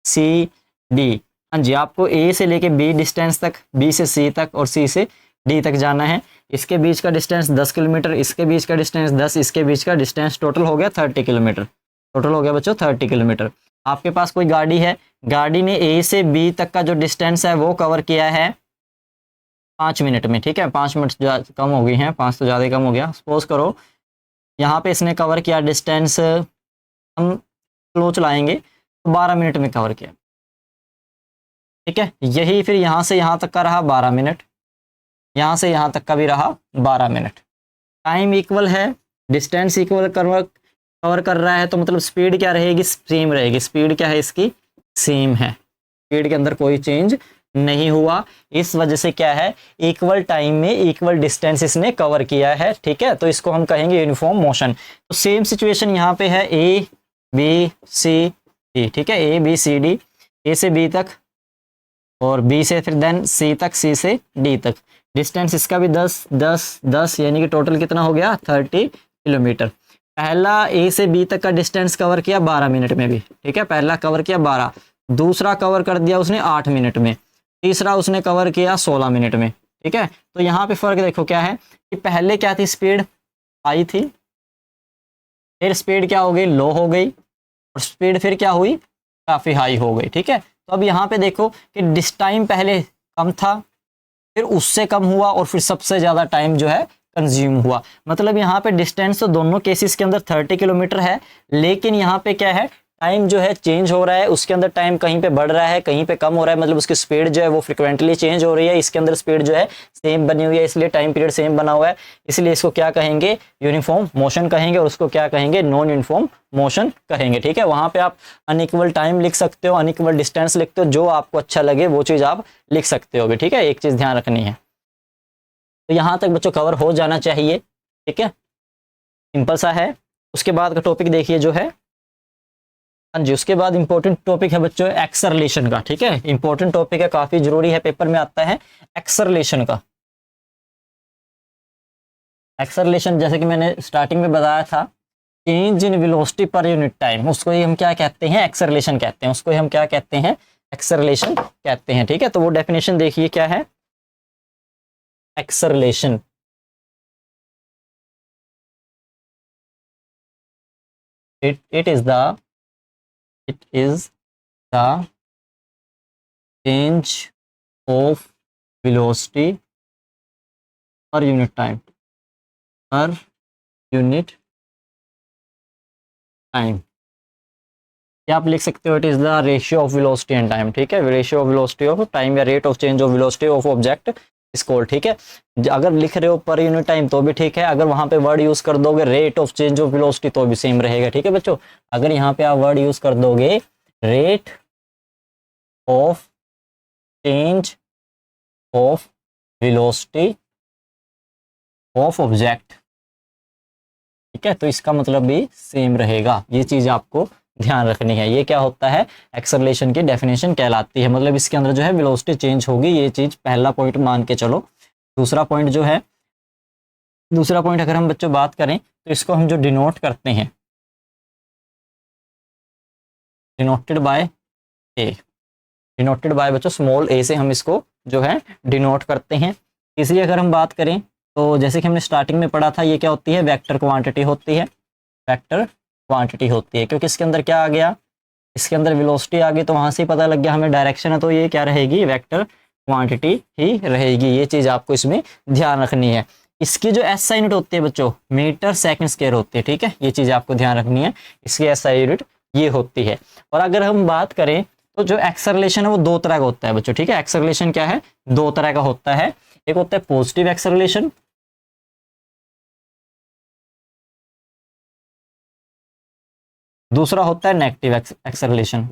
C D, हाँ जी, आपको ए से लेके बी डिस्टेंस तक, बी से सी तक और सी से डी तक जाना है। इसके बीच का डिस्टेंस 10 किलोमीटर, इसके बीच का डिस्टेंस 10, इसके बीच का डिस्टेंस टोटल हो गया 30 किलोमीटर। टोटल हो गया बच्चों 30 किलोमीटर। आपके पास कोई गाड़ी है, गाड़ी ने ए से बी तक का जो डिस्टेंस है वो कवर किया है 5 मिनट में। ठीक है, 5 मिनट कम हो गई हैं, 5 तो ज़्यादा कम हो गया। सपोज करो यहाँ पे इसने कवर किया डिस्टेंस, हम स्लो चलाएंगे तो 12 मिनट में कवर किया। ठीक है, यही फिर यहाँ से यहाँ तक का रहा 12 मिनट, यहाँ से यहाँ तक का भी रहा 12 मिनट। टाइम इक्वल है, डिस्टेंस इक्वल कवर कर रहा है, तो मतलब स्पीड क्या रहेगी, सेम रहेगी। स्पीड क्या है इसकी, सेम है, स्पीड के अंदर कोई चेंज नहीं हुआ। इस वजह से क्या है, इक्वल टाइम में इक्वल डिस्टेंस इसने कवर किया है, ठीक है, तो इसको हम कहेंगे यूनिफॉर्म मोशन। तो सेम सिचुएशन यहाँ पे है ए बी सी डी, ठीक है, ए बी सी डी, ए से बी तक और बी से फिर देन सी तक, सी से डी तक। डिस्टेंस इसका भी 10 10 10 यानी कि टोटल कितना हो गया 30 किलोमीटर। पहला ए से बी तक का डिस्टेंस कवर किया 12 मिनट में भी, ठीक है, पहला कवर किया 12, दूसरा कवर कर दिया उसने 8 मिनट में, तीसरा उसने कवर किया 16 मिनट में, ठीक है। तो यहाँ पे फर्क देखो क्या है कि पहले क्या थी, स्पीड आई थी, फिर स्पीड क्या हो गई, लो हो गई, और स्पीड फिर क्या हुई, काफ़ी हाई हो गई, ठीक है। तो अब यहाँ पे देखो कि डिस टाइम पहले कम था, फिर उससे कम हुआ, और फिर सबसे ज़्यादा टाइम जो है कंज्यूम हुआ। मतलब यहाँ पे डिस्टेंस तो दोनों केसेस के अंदर 30 किलोमीटर है, लेकिन यहाँ पे क्या है, टाइम जो है चेंज हो रहा है, उसके अंदर टाइम कहीं पे बढ़ रहा है, कहीं पे कम हो रहा है, मतलब उसकी स्पीड जो है वो फ्रिक्वेंटली चेंज हो रही है, इसके अंदर स्पीड जो है सेम बनी हुई है, इसलिए टाइम पीरियड सेम बना हुआ है, इसलिए इसको क्या कहेंगे, यूनिफॉर्म मोशन कहेंगे, और उसको क्या कहेंगे, नॉन यूनिफॉर्म मोशन कहेंगे, ठीक है। वहां पे आप अनइक्वल टाइम लिख सकते हो, अनइक्वल डिस्टेंस लिखते हो, जो आपको अच्छा लगे वो चीज़ आप लिख सकते हो भी, ठीक है, एक चीज़ ध्यान रखनी है। तो यहाँ तक बच्चों कवर हो जाना चाहिए, ठीक है, सिंपल सा है। उसके बाद का टॉपिक देखिए जो है, हाँ जी, उसके बाद इंपॉर्टेंट टॉपिक है बच्चों एक्सेलरेशन का, ठीक है, इंपॉर्टेंट टॉपिक है, काफी जरूरी है, पेपर में आता है एक्सेलरेशन का। एक्सेलरेशन जैसे कि मैंने स्टार्टिंग में बताया था, चेंज इन वेलोसिटी पर यूनिट टाइम, उसको ही हम क्या कहते हैं, एक्सेलरेशन कहते हैं, उसको ही हम क्या कहते हैं, एक्सेलरेशन कहते हैं, ठीक है। तो वो डेफिनेशन देखिए क्या है, acceleration it is the change of velocity per unit time, या आप लिख सकते हो it is the ratio of velocity and time, ठीक है, ratio of velocity of time या rate of change of velocity of object is called, ठीक है। अगर लिख रहे हो पर यूनिट टाइम तो भी ठीक है, अगर वहां पे वर्ड यूज कर दोगे rate of change of velocity तो भी सेम रहेगा, ठीक है बच्चों। अगर यहाँ पे आप वर्ड यूज कर दोगे rate of change of velocity of object, ठीक है, तो इसका मतलब भी सेम रहेगा, ये चीज आपको ध्यान रखनी है। ये क्या होता है, एक्सेलरेशन की डेफिनेशन कहलाती है, मतलब इसके अंदर जो है वेलोसिटी चेंज होगी, ये चीज पहला पॉइंट मान के चलो। दूसरा पॉइंट जो है, दूसरा पॉइंट अगर हम बच्चों बात करें तो इसको हम जो डिनोट करते हैं, denoted by A, denoted by बच्चों स्मॉल ए से हम इसको जो है डिनोट करते हैं। इसलिए अगर हम बात करें तो जैसे कि हमने स्टार्टिंग में पढ़ा था, ये क्या होती है, वेक्टर क्वांटिटी होती है, वेक्टर क्वांटिटी होती है, क्योंकि इसके अंदर क्या आ गया, इसके अंदर वेलोसिटी आ गई, तो वहां से ही पता लग गया हमें डायरेक्शन है, तो ये क्या रहेगी, वेक्टर क्वांटिटी ही रहेगी। ये चीज आपको इसमें ध्यान रखनी है। इसकी जो एस आई यूनिट होती है बच्चों मीटर सेकंड स्क्वायर होती है, ठीक है, ये चीज आपको ध्यान रखनी है, इसकी एस आई यूनिट ये होती है। और अगर हम बात करें तो जो एक्सेलरेशन है वो दो तरह का होता है बच्चों, ठीक है, एक्सेलरेशन क्या है, दो तरह का होता है, एक होता है पॉजिटिव एक्सेलरेशन, दूसरा होता है नेगेटिव एक्सेलरेशन।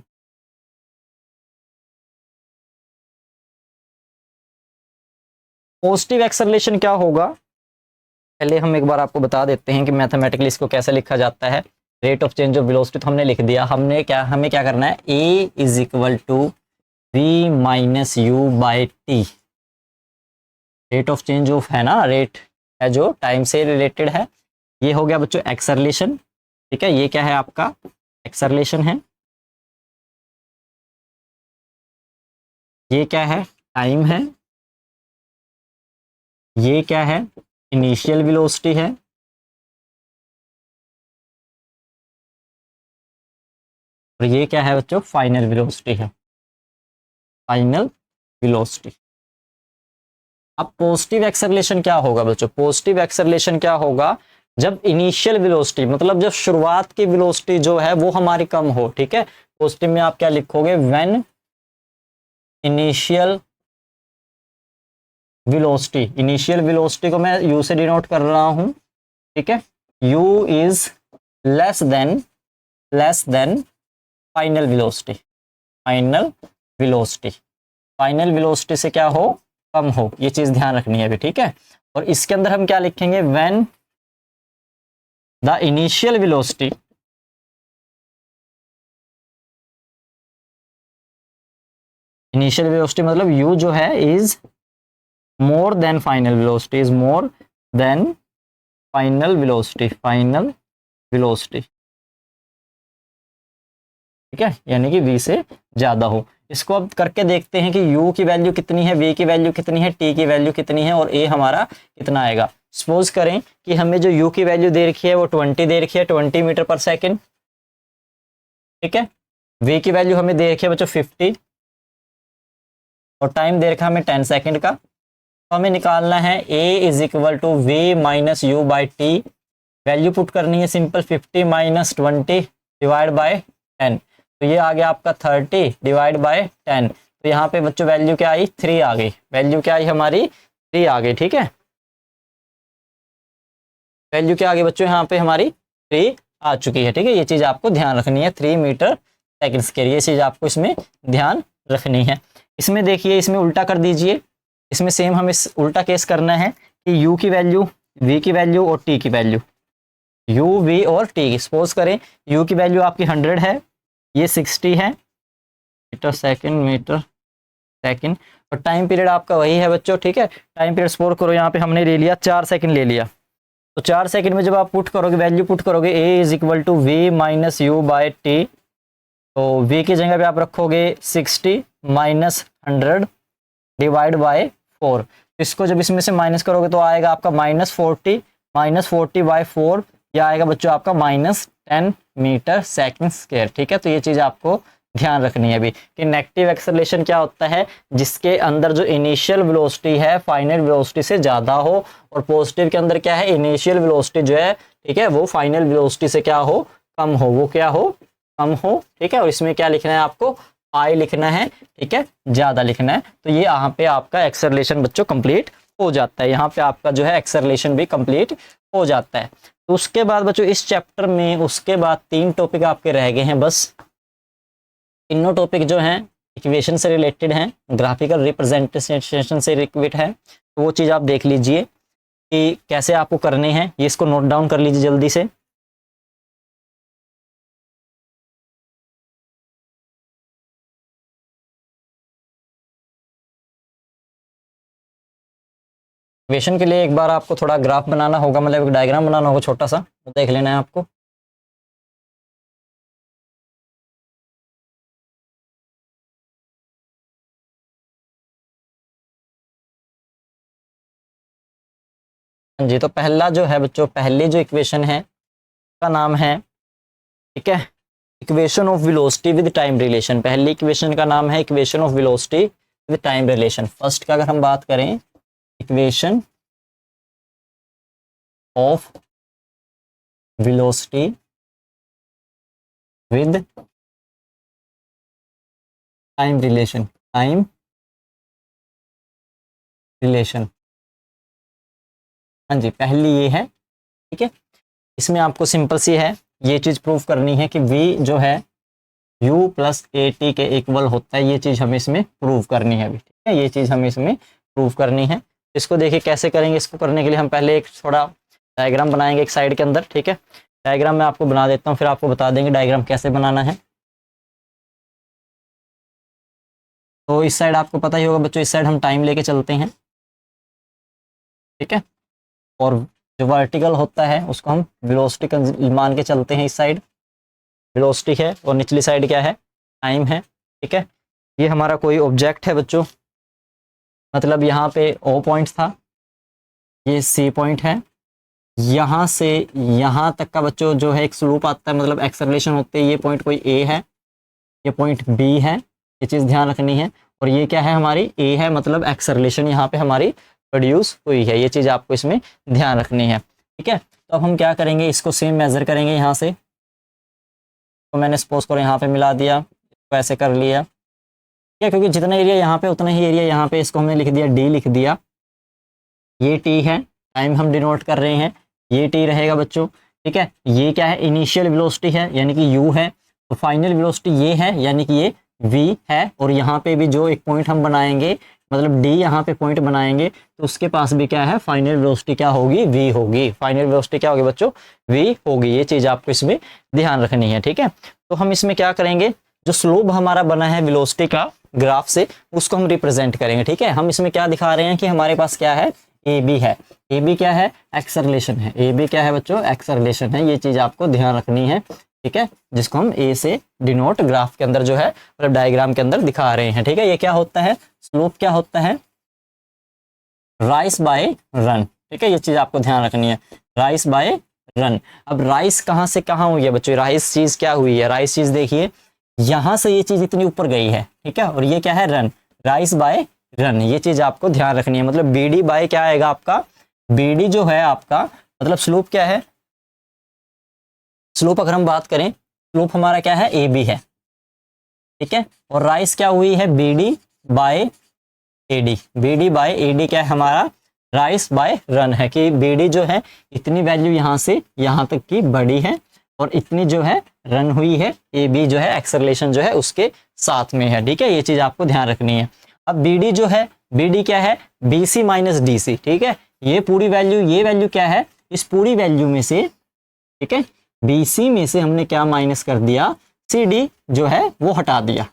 पॉजिटिव एक्सेलरेशन क्या होगा, पहले हम एक बार आपको बता देते हैं कि मैथमेटिकली इसको कैसे लिखा जाता है। Rate of change of velocity तो हमने लिख दिया, हमने क्या, हमें क्या करना है, a is equal to we minus you by t, rate of change of है ना, रेट है जो टाइम से रिलेटेड है, ये हो गया बच्चों एक्सेलरेशन, ठीक है, ये क्या है आपका एक्सेलरेशन है, ये क्या है टाइम है, ये क्या है इनिशियल वेलोसिटी है, और ये क्या है बच्चों फाइनल वेलोसिटी है, फाइनल वेलोसिटी। अब पॉजिटिव एक्सेलरेशन क्या होगा बच्चों, पॉजिटिव एक्सेलरेशन क्या होगा, जब इनिशियल वेलोसिटी मतलब जब शुरुआत की वेलोसिटी जो है वो हमारी कम हो, ठीक है। पॉजिटिव में आप क्या लिखोगे, when initial velocity, initial velocity को मैं यू से डिनोट कर रहा हूं, ठीक है, you is less than final velocity, final velocity, final velocity से क्या हो, कम हो, ये चीज ध्यान रखनी है अभी, ठीक है। और इसके अंदर हम क्या लिखेंगे, व्हेन द इनिशियल वेलोसिटी मतलब u जो है is more than final velocity, is more than final velocity, ठीक है, यानी कि v से ज्यादा हो। इसको अब करके देखते हैं कि u की वैल्यू कितनी है, v की वैल्यू कितनी है, t की वैल्यू कितनी है और a हमारा कितना आएगा। सपोज करें कि हमें जो u की वैल्यू दे रखी है वो 20 दे रखी है, 20 मीटर पर सेकेंड, ठीक है। v की वैल्यू हमें दे रखी है बच्चों 50 और टाइम दे रखा है हमें 10 सेकेंड का। तो हमें निकालना है a is equal to we minus you by T. Value put करनी है सिंपल, 50 माइनस 20 डिवाइड बाय 10, तो ये आ गया आपका 30 डिवाइड बाय 10। तो यहाँ पे बच्चों वैल्यू क्या आई, 3 आ गई। वैल्यू क्या आई हमारी, 3 आ गई, ठीक है। वैल्यू क्या आ गई बच्चों, यहाँ पे हमारी 3 आ चुकी है, ठीक है। ये चीज़ आपको ध्यान रखनी है, 3 मीटर सेकेंड स्क्वायर, ये चीज़ आपको इसमें ध्यान रखनी है। इसमें देखिए, इसमें उल्टा कर दीजिए, इसमें सेम हमें उल्टा केस करना है कि u की वैल्यू, v की वैल्यू और t की वैल्यू, u, v और t की। सपोज करें u की वैल्यू आपकी 100 है, ये 60 है मीटर सेकंड और टाइम पीरियड आपका वही है बच्चों, ठीक है। टाइम पीरियड स्कोर करो, यहाँ पे हमने ले लिया 4 सेकंड ले लिया। तो 4 सेकंड में जब आप पुट करोगे, वैल्यू पुट करोगे a is equal to we minus you by T, तो v की जगह पे आप रखोगे 60 माइनस 100 डिवाइड बाय 4। इसको जब इसमें से माइनस करोगे तो आएगा आपका -40 बाय 4, यह आएगा बच्चों आपका -10 मीटर सेकंड स्क्वायर, ठीक है। तो ये चीज़ आपको ध्यान रखनी है अभी कि नेगेटिव एक्सेलरेशन क्या होता है, जिसके अंदर जो इनिशियल वेलोसिटी है फाइनल वेलोसिटी से ज़्यादा हो, और पॉजिटिव के अंदर क्या है, इनिशियल वेलोसिटी जो है, ठीक है, वो फाइनल वेलोसिटी से क्या हो, कम हो, वो क्या हो, कम हो, ठीक है। और इसमें क्या लिखना है आपको, आई लिखना है, ठीक है, ज़्यादा लिखना है। तो ये यहाँ पे आपका एक्सेलरेशन बच्चों कंप्लीट हो जाता है, यहाँ पे आपका जो है एक्सेलरेशन भी कंप्लीट हो जाता है। तो उसके बाद बच्चों इस चैप्टर में उसके बाद 3 टॉपिक आपके रह गए हैं बस। तीनों टॉपिक जो हैं इक्वेशन से रिलेटेड हैं, ग्राफिकल रिप्रेजेंटेशन से रिलेटेड है। तो वो चीज़ आप देख लीजिए कि कैसे आपको करने हैं, ये इसको नोट डाउन कर लीजिए जल्दी से। इक्वेशन के लिए एक बार आपको थोड़ा ग्राफ बनाना होगा, मतलब एक डायग्राम बनाना होगा छोटा सा, तो देख लेना है आपको। हाँ जी, तो पहला जो है बच्चों, पहली जो इक्वेशन है उसका नाम है, ठीक है, equation of velocity with time relation. पहली इक्वेशन का नाम है equation of velocity with time relation. First का अगर हम बात करें, equation of velocity with time relation, हाँ जी, पहली ये है, ठीक है। इसमें आपको सिंपल सी है, ये चीज़ प्रूव करनी है कि v जो है u प्लस ए टी के इक्वल होता है, ये चीज़ हमें इसमें प्रूव करनी है अभी, ठीक है। ये चीज़ हमें इसमें प्रूव करनी है। इसको देखिए कैसे करेंगे। इसको करने के लिए हम पहले एक थोड़ा डायग्राम बनाएंगे एक साइड के अंदर, ठीक है। डायग्राम मैं आपको बना देता हूँ, फिर आपको बता देंगे डायग्राम कैसे बनाना है। तो इस साइड आपको पता ही होगा बच्चों, इस साइड हम टाइम लेके चलते हैं, ठीक है। और जो वर्टिकल होता है उसको हम वेलोसिटी मान के चलते हैं। इस साइड वेलोसिटी है और निचली साइड क्या है, टाइम है, ठीक है। ये हमारा कोई ऑब्जेक्ट है बच्चों, मतलब यहाँ पे O पॉइंट था, ये C पॉइंट है, यहाँ से यहाँ तक का बच्चों जो है एक स्लोप आता है, मतलब एक्सेलरेशन होती है। ये पॉइंट कोई A है, ये पॉइंट B है, ये चीज़ ध्यान रखनी है। और ये क्या है, हमारी A है, मतलब एक्सेलरेशन यहाँ पे हमारी प्रोड्यूस हुई है, ये चीज़ आपको इसमें ध्यान रखनी है, ठीक है। तो अब हम क्या करेंगे, इसको सेम मेज़र करेंगे यहाँ से। तो मैंने सपोज करो यहाँ पे मिला दिया, इसको ऐसे कर लिया, ठीक है, क्योंकि जितना एरिया यहाँ पे उतना ही एरिया यहाँ पे, इसको हमने लिख दिया D लिख दिया। ये T है, टाइम हम डिनोट कर रहे हैं, ये T रहेगा बच्चों, ठीक है। ये क्या है, इनिशियल वेलोसिटी है, यानी कि U है। तो फाइनल वेलोसिटी ये है, यानी कि ये v है, और यहाँ पे भी जो एक पॉइंट हम बनाएंगे, मतलब d यहाँ पे पॉइंट बनाएंगे, तो उसके पास भी क्या है, फाइनल वेलोसिटी क्या होगी, v होगी। फाइनल वेलोसिटी क्या होगी बच्चों, v होगी। ये चीज़ आपको इसमें ध्यान रखनी है, ठीक है। तो हम इसमें क्या करेंगे, जो स्लोप हमारा बना है वेलोसिटी का ग्राफ से, उसको हम रिप्रेजेंट करेंगे, ठीक है। हम इसमें क्या दिखा रहे हैं कि हमारे पास क्या है, ए बी है। ए बी क्या है, एक्सेलरेशन है। ए बी क्या है बच्चों, एक्सेलरेशन है। ये चीज़ आपको ध्यान रखनी है, ठीक है, जिसको हम ए से डिनोट ग्राफ के अंदर जो है, मतलब डायग्राम के अंदर दिखा रहे हैं, ठीक है। ये क्या होता है, स्लोप क्या होता है, राइज बाय रन, ठीक है। ये चीज़ आपको ध्यान रखनी है, राइज बाय रन। अब राइज कहाँ से कहाँ हुई है बच्चों, राइज चीज़ क्या हुई है, राइज चीज़ देखिए यहाँ से ये चीज़ इतनी ऊपर गई है, ठीक है, और ये क्या है, रन, राइज बाय रन। ये चीज़ आपको ध्यान रखनी है। मतलब बी डी बाय क्या आएगा आपका, बी डी जो है आपका, मतलब स्लोप क्या है, स्लोप अगर हम बात करें, स्लोप हमारा क्या है, ए बी है, ठीक है, और राइज क्या हुई है, B D by A D. B D by A D क्या है हमारा, राइज बाय रन है, कि बी डी जो है इतनी वैल्यू यहाँ से यहाँ तक की बढ़ी है, और इतनी जो है रन हुई है, ए बी जो है एक्सेलरेशन जो है उसके साथ में है, ठीक है। ये चीज़ आपको ध्यान रखनी है। अब बी डी जो है, बी डी क्या है, B C minus D C, ठीक है। ये पूरी वैल्यू, ये वैल्यू क्या है, इस पूरी वैल्यू में से, ठीक है, बी सी में से हमने क्या माइनस कर दिया, सी डी जो है वो हटा दिया,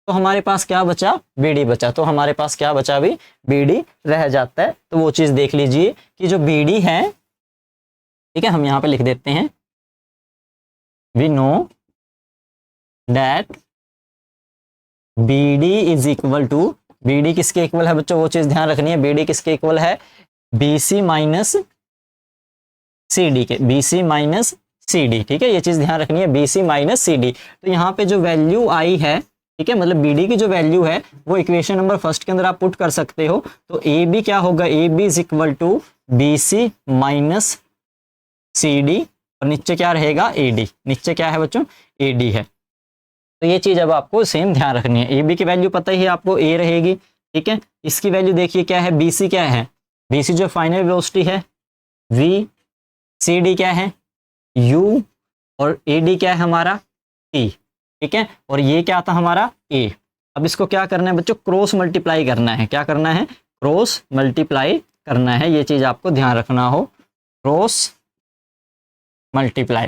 तो हमारे पास क्या बचा, बी डी बचा। तो हमारे पास क्या बचा, भी बी डी रह जाता है। तो वो चीज़ देख लीजिए कि जो बी डी है, ठीक है, हम यहाँ पे लिख देते हैं, we know that B D is equal to, B D किसके इक्वल है बच्चों, वो चीज़ ध्यान रखनी है, बी डी किसके इक्वल है, B C minus C D के, B C minus C D, ठीक है। ये चीज़ ध्यान रखनी है, B C minus C D. तो यहाँ पे जो वैल्यू आई है, ठीक है, मतलब बी डी की जो वैल्यू है वो इक्वेशन नंबर फर्स्ट के अंदर आप पुट कर सकते हो। तो ए बी क्या होगा, A B is equal to B C minus C D, और नीचे क्या रहेगा, ए डी। नीचे क्या है बच्चों, ए डी है। तो ये चीज़ अब आपको सेम ध्यान रखनी है। ए बी की वैल्यू पता ही है आपको, ए रहेगी, ठीक है। इसकी वैल्यू देखिए क्या है, बी सी क्या है, बी सी जो फाइनल वेलोसिटी है, वी, सी डी क्या है, यू, और ए डी क्या है हमारा, टी, ठीक है। और ये क्या था हमारा, ए। अब इसको क्या करना है बच्चों, क्रॉस मल्टीप्लाई करना है। क्या करना है, क्रॉस मल्टीप्लाई करना है। ये चीज़ आपको ध्यान रखना हो, क्रॉस मल्टीप्लाई।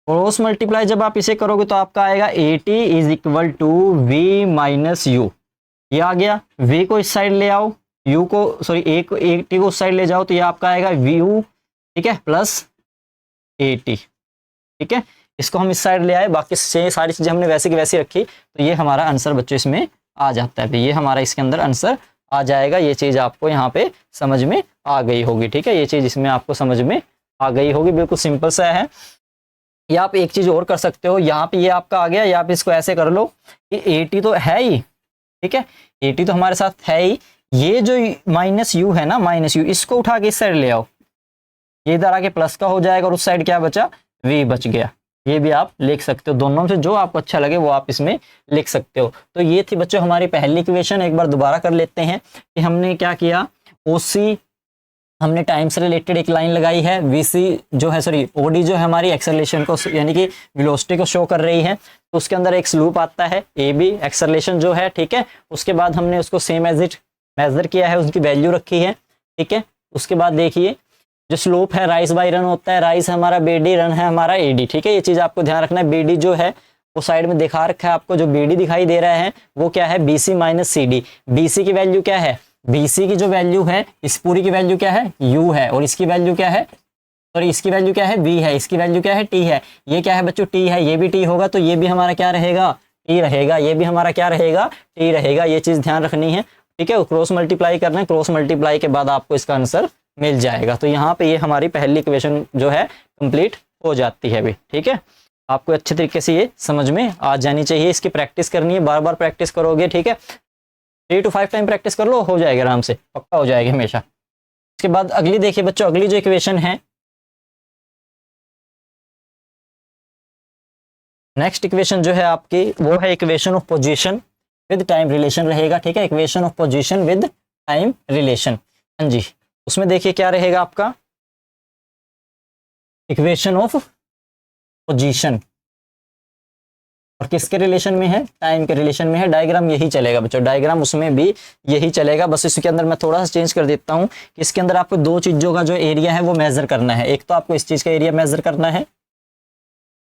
क्रॉस मल्टीप्लाई जब आप इसे करोगे तो आपका आएगा A T is equal to we minus U. ये आ गया, v को इस साइड ले आओ, u को, सॉरी ए को, ए टी को उस साइड ले जाओ, तो ये आपका आएगा वी यू, ठीक है, प्लस ए टी, ठीक है। इसको हम इस साइड ले आए, बाकी से सारी चीज़ें हमने वैसे की वैसी रखी, तो ये हमारा आंसर बच्चों इसमें आ जाता है। ये हमारा इसके अंदर आंसर आ जाएगा। ये चीज़ आपको यहाँ पे समझ में आ गई होगी, ठीक है। ये चीज़ इसमें आपको समझ में आ गई होगी, बिल्कुल सिंपल सा है। या आप एक चीज़ और कर सकते हो, यहाँ पे ये आपका आ गया, या आप इसको ऐसे कर लो कि ए टी तो है ही, ठीक है, ए टी तो हमारे साथ है ही, ये जो माइनस यू है ना, माइनस यू, इसको उठा के इस साइड ले आओ, ये इधर आके प्लस का हो जाएगा, और उस साइड क्या बचा, वी बच गया। ये भी आप लिख सकते हो, दोनों में से जो आपको अच्छा लगे वो आप इसमें लिख सकते हो। तो ये थी बच्चों हमारी पहली इक्वेशन। एक बार दोबारा कर लेते हैं कि हमने क्या किया, ओसी हमने टाइम से रिलेटेड एक लाइन लगाई है, वीसी जो है, सॉरी ओडी जो है हमारी एक्सेलरेशन को, यानी कि वेलोसिटी को शो कर रही है, तो उसके अंदर एक स्लूप आता है ए बी, एक्सेलरेशन जो है, ठीक है। उसके बाद हमने उसको सेम एज इट मेजर किया है, उसकी वैल्यू रखी है, ठीक है। उसके बाद देखिए जो स्लोप है राइज बाई रन होता है, राइज हमारा बी डी, रन है हमारा ए डी, ठीक है। ये चीज़ आपको ध्यान रखना है। बी डी जो है वो साइड में दिखा रखा है आपको, जो बी डी दिखाई दे रहा है वो क्या है, B C minus C D. B C की वैल्यू क्या है, बी सी की जो वैल्यू है, इस पूरी की वैल्यू क्या है, यू है, और इसकी वैल्यू क्या है, सॉरी इसकी वैल्यू क्या है, वी है, इसकी वैल्यू क्या है, टी है। ये क्या है बच्चों, टी है, ये भी टी होगा, तो ये भी हमारा क्या रहेगा, टी रहेगा, ये भी हमारा क्या रहेगा, टी रहेगा। ये चीज़ ध्यान रखनी है, ठीक है। क्रॉस मल्टीप्लाई करना है, क्रॉस मल्टीप्लाई के बाद आपको इसका आंसर मिल जाएगा। तो यहाँ पे ये हमारी पहली इक्वेशन जो है कंप्लीट हो जाती है अभी, ठीक है। आपको अच्छे तरीके से ये समझ में आ जानी चाहिए। इसकी प्रैक्टिस करनी है, बार बार प्रैक्टिस करोगे, ठीक है। 3 to 5 टाइम प्रैक्टिस कर लो, हो जाएगा आराम से, पक्का हो जाएगा हमेशा। उसके बाद अगली देखिए बच्चों, अगली जो इक्वेशन है, नेक्स्ट इक्वेशन जो है आपकी वो है equation of position with time relation रहेगा, ठीक है। Equation of position with time relation, हाँ जी। उसमें देखिए क्या रहेगा आपका, इक्वेशन ऑफ पोजीशन और किसके रिलेशन में है, टाइम के रिलेशन में है। डायग्राम यही चलेगा बच्चों, डायग्राम उसमें भी यही चलेगा, बस इसके अंदर मैं थोड़ा सा चेंज कर देता हूँ कि इसके अंदर आपको दो चीजों का जो एरिया है वो मेजर करना है। एक तो आपको इस चीज का एरिया मेजर करना है,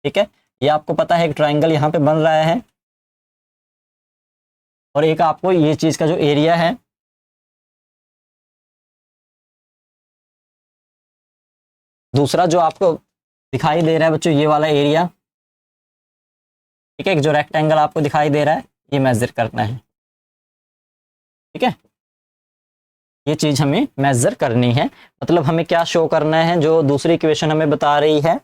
ठीक है, ये आपको पता है एक ट्राइंगल यहाँ पे बन रहा है, और एक आपको ये चीज का जो एरिया है दूसरा जो आपको दिखाई दे रहा है बच्चों ये वाला एरिया, ठीक है, एक जो रेक्टेंगल आपको दिखाई दे रहा है ये मेजर करना है, ठीक है, ये चीज हमें मेजर करनी है। मतलब हमें क्या शो करना है, जो दूसरी इक्वेशन हमें बता रही है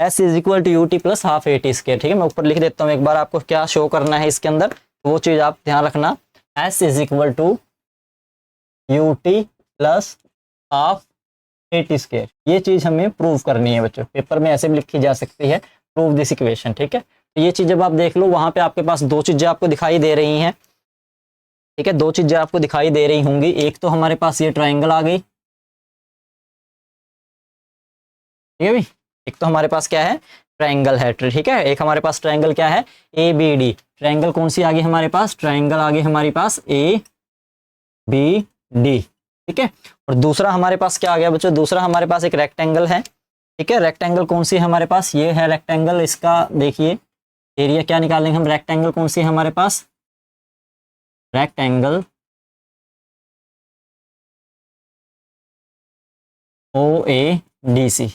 S is equal to UT plus half AT square, ठीक है, मैं ऊपर लिख देता हूँ एक बार आपको क्या शो करना है इसके अंदर, वो चीज आप ध्यान रखना। S is equal to UT plus half AT square, ये चीज हमें प्रूव करनी है बच्चों, पेपर में ऐसे भी लिखी जा सकती है, प्रूव दिस इक्वेशन, ठीक है। तो ये चीज जब आप देख लो वहां पे आपके पास दो चीजें आपको दिखाई दे रही हैं, ठीक है, दो चीजें आपको दिखाई दे रही होंगी। एक तो हमारे पास ये ट्राइंगल आ गई, ठीक है भाई, एक तो हमारे पास क्या है, ट्राइंगल है, ठीक है, एक हमारे पास ट्राइंगल क्या है, ABD, ट्राइंगल कौन सी आ गई हमारे पास, ट्राइंगल आ गई हमारे पास ABD, ठीक है। और दूसरा हमारे पास क्या आ गया बच्चों, दूसरा हमारे पास एक रेक्टेंगल है, ठीक है, रेक्टेंगल कौन सी है हमारे पास, ये है रेक्टेंगल, इसका देखिए एरिया क्या निकालेंगे हम, रेक्टेंगल कौन सी है हमारे पास, रेक्टेंगल OADC,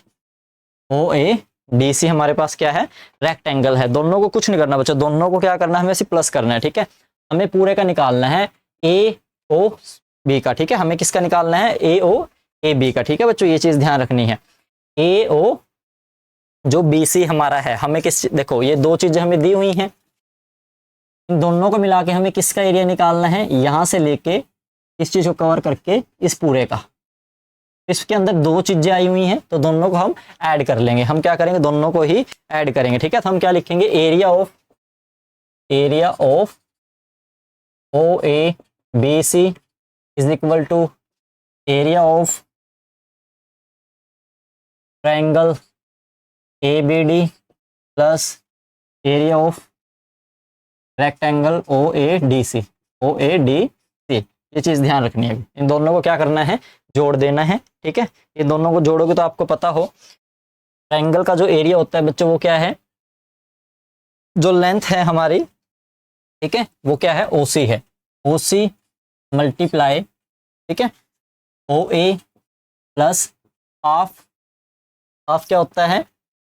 OADC हमारे पास क्या है, रेक्टेंगल है। दोनों को कुछ नहीं करना बच्चों, दोनों को क्या करना है, हमें सिर्फ प्लस करना है, ठीक है, हमें पूरे का निकालना है AOB का, ठीक है, हमें किसका निकालना है, AOAB का, ठीक है बच्चों, ये चीज ध्यान रखनी है। AO जो BC हमारा है, हमें किस, देखो ये दो चीजें हमें दी हुई हैं, इन दोनों को मिला के हमें किसका एरिया निकालना है, यहां से लेके इस चीज को कवर करके इस पूरे का, इसके अंदर दो चीजें आई हुई हैं तो दोनों को हम ऐड कर लेंगे, हम क्या करेंगे, दोनों को ही ऐड करेंगे, ठीक है। तो हम क्या लिखेंगे, area of OABC is equal to area of triangle ABD plus area of rectangle OADC, ये चीज ध्यान रखनी है। इन दोनों को क्या करना है, जोड़ देना है, ठीक है, ये दोनों को जोड़ोगे तो आपको पता हो ट्रायंगल का जो एरिया होता है बच्चों वो क्या है, जो लेंथ है हमारी, ठीक है, वो क्या है, OC है, OC मल्टीप्लाई, ठीक है, OA प्लस हाफ क्या होता है,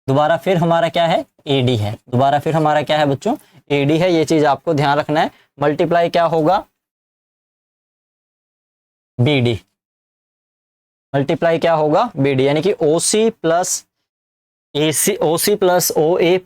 दोबारा फिर हमारा क्या है, AD है, दोबारा फिर हमारा क्या है बच्चों, AD है, ये चीज आपको ध्यान रखना है। मल्टीप्लाई क्या होगा, BD, मल्टीप्लाई क्या होगा, BD, यानी कि OC plus OA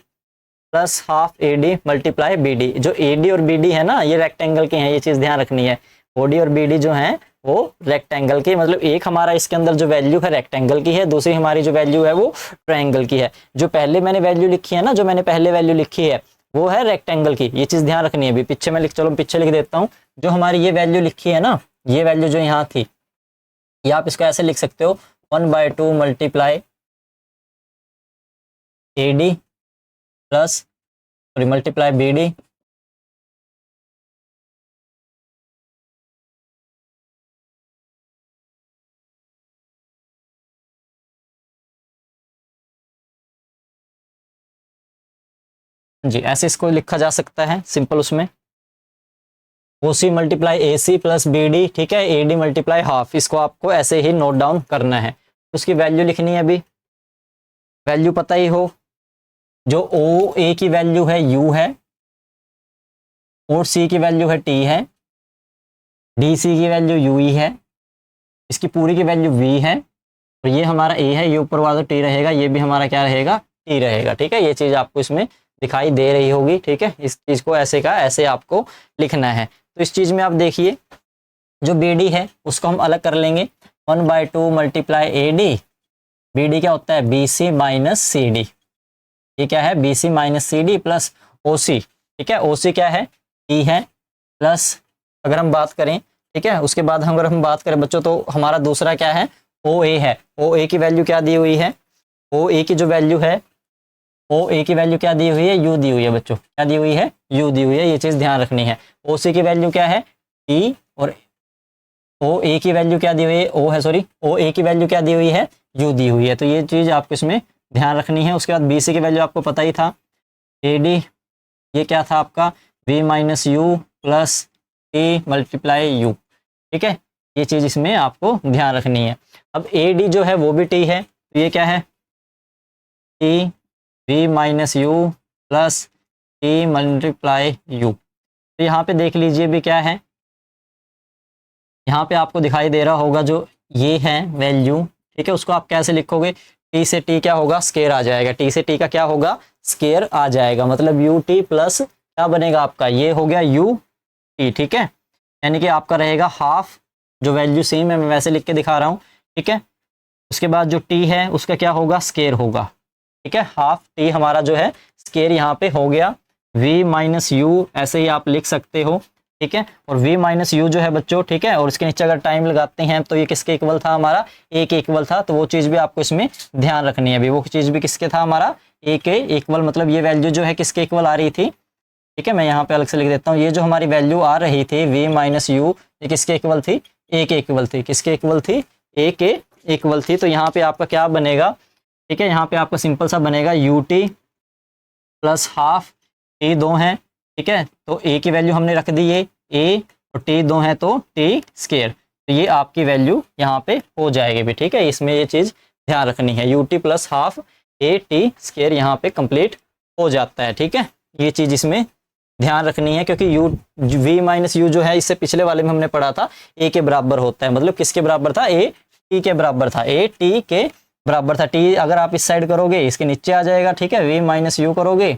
plus half AD multiply BD। जो AD और BD है ना, ये रेक्टेंगल के हैं, ये चीज ध्यान रखनी है। OD और BD जो हैं वो रेक्टेंगल की, मतलब एक हमारा इसके अंदर जो वैल्यू है रेक्टेंगल की है, दूसरी हमारी जो वैल्यू है वो ट्रायंगल की है। जो पहले मैंने वैल्यू लिखी है ना, जो मैंने पहले वैल्यू लिखी है वो है रेक्टेंगल की, ये चीज ध्यान रखनी है। अभी पीछे मैं चलो पीछे लिख देता हूँ, जो हमारी ये वैल्यू लिखी है ना, ये वैल्यू जो यहाँ थी, ये आप इसको ऐसे लिख सकते हो 1/2 multiply AD plus sorry multiply BD जी, ऐसे इसको लिखा जा सकता है सिंपल। उसमें OC multiply AC plus BD, ठीक है, AD मल्टीप्लाई हाफ, इसको आपको ऐसे ही नोट डाउन करना है। उसकी वैल्यू लिखनी है, अभी वैल्यू पता ही हो, जो OA की वैल्यू है U है, और C की वैल्यू है T है, DC की वैल्यू UE है, इसकी पूरी की वैल्यू V है, और ये हमारा A है, ये ऊपर वाला T रहेगा, ये भी हमारा क्या रहेगा, T रहेगा, ठीक है। ये चीज़ आपको इसमें दिखाई दे रही होगी, ठीक है, इस चीज़ को ऐसे का ऐसे आपको लिखना है। तो इस चीज़ में आप देखिए, जो BD है उसको हम अलग कर लेंगे, 1/2 मल्टीप्लाई AD, BD क्या होता है, BC माइनस CD, ये क्या है, BC minus CD plus OC, ठीक है, OC क्या है, T है, प्लस अगर हम बात करें, ठीक है, उसके बाद अगर हम बात करें बच्चों तो हमारा दूसरा क्या है, OA है, OA की वैल्यू क्या दी हुई है, OA की जो वैल्यू है ओ ए की वैल्यू क्या दी हुई है, यू दी हुई है बच्चों, क्या दी हुई है, यू दी हुई है, ये चीज़ ध्यान रखनी है। ओ सी की वैल्यू क्या है, टी, और ओ ए की वैल्यू क्या दी हुई है, ओ ए की वैल्यू क्या दी हुई है, यू दी हुई है। तो ये चीज़ आपको इसमें ध्यान रखनी है। उसके बाद बी सी की वैल्यू आपको पता ही था, ए डी, ये क्या था आपका, V minus U plus T multiply U, ठीक है, ये चीज़ इसमें आपको ध्यान रखनी है। अब ए डी जो है वो भी टी है, तो ये क्या है, T V minus U plus T multiply you. तो यहाँ पे देख लीजिए भी क्या है, यहाँ पे आपको दिखाई दे रहा होगा जो ये है वैल्यू, ठीक है, उसको आप कैसे लिखोगे, टी से टी क्या होगा, स्केयर आ जाएगा, टी से टी का क्या होगा, स्केयर आ जाएगा, मतलब यू टी प्लस क्या बनेगा आपका, ये हो गया यू टी, ठीक है, यानी कि आपका रहेगा हाफ, जो वैल्यू सेम है मैं वैसे लिख के दिखा रहा हूँ, ठीक है। उसके बाद जो टी है उसका क्या होगा, स्केयर होगा, ठीक है, हाफ टी हमारा जो है स्केयर यहाँ पे हो गया, v माइनस यू ऐसे ही आप लिख सकते हो, ठीक है, और v माइनस यू जो है बच्चों, ठीक है, और इसके नीचे अगर टाइम लगाते हैं तो ये किसके इक्वल था हमारा, a के इक्वल था, तो वो चीज़ भी आपको इसमें ध्यान रखनी है अभी, वो चीज़ भी किसके था हमारा, a के इक्वल, मतलब ये वैल्यू जो है किसके इक्वल आ रही थी, ठीक है, मैं यहाँ पे अलग से लिख देता हूँ, ये जो हमारी वैल्यू आ रही थी v माइनस यू, ये किसके इक्वल थी, a के इक्वल थी, किसके इक्वल थी, a के इक्वल थी। तो यहाँ पे आपका क्या बनेगा, ठीक है, यहाँ पे आपका सिंपल सा बनेगा you t plus half, T दो हैं, ठीक है, तो ए की वैल्यू हमने रख दी ये ए, और टी दो हैं तो टी स्केयर, तो ये आपकी वैल्यू यहाँ पे हो जाएगी भी, ठीक है, इसमें ये चीज़ ध्यान रखनी है, you t plus half a t square यहाँ पे कंप्लीट हो जाता है, ठीक है, ये चीज़ इसमें ध्यान रखनी है, क्योंकि यू वी माइनस यू जो है इससे पिछले वाले में हमने पढ़ा था ए के बराबर होता है, मतलब किसके बराबर था, ए टी के बराबर था, ए टी के बराबर था, टी अगर आप इस साइड करोगे इसके नीचे आ जाएगा, ठीक है, वी माइनस यू करोगे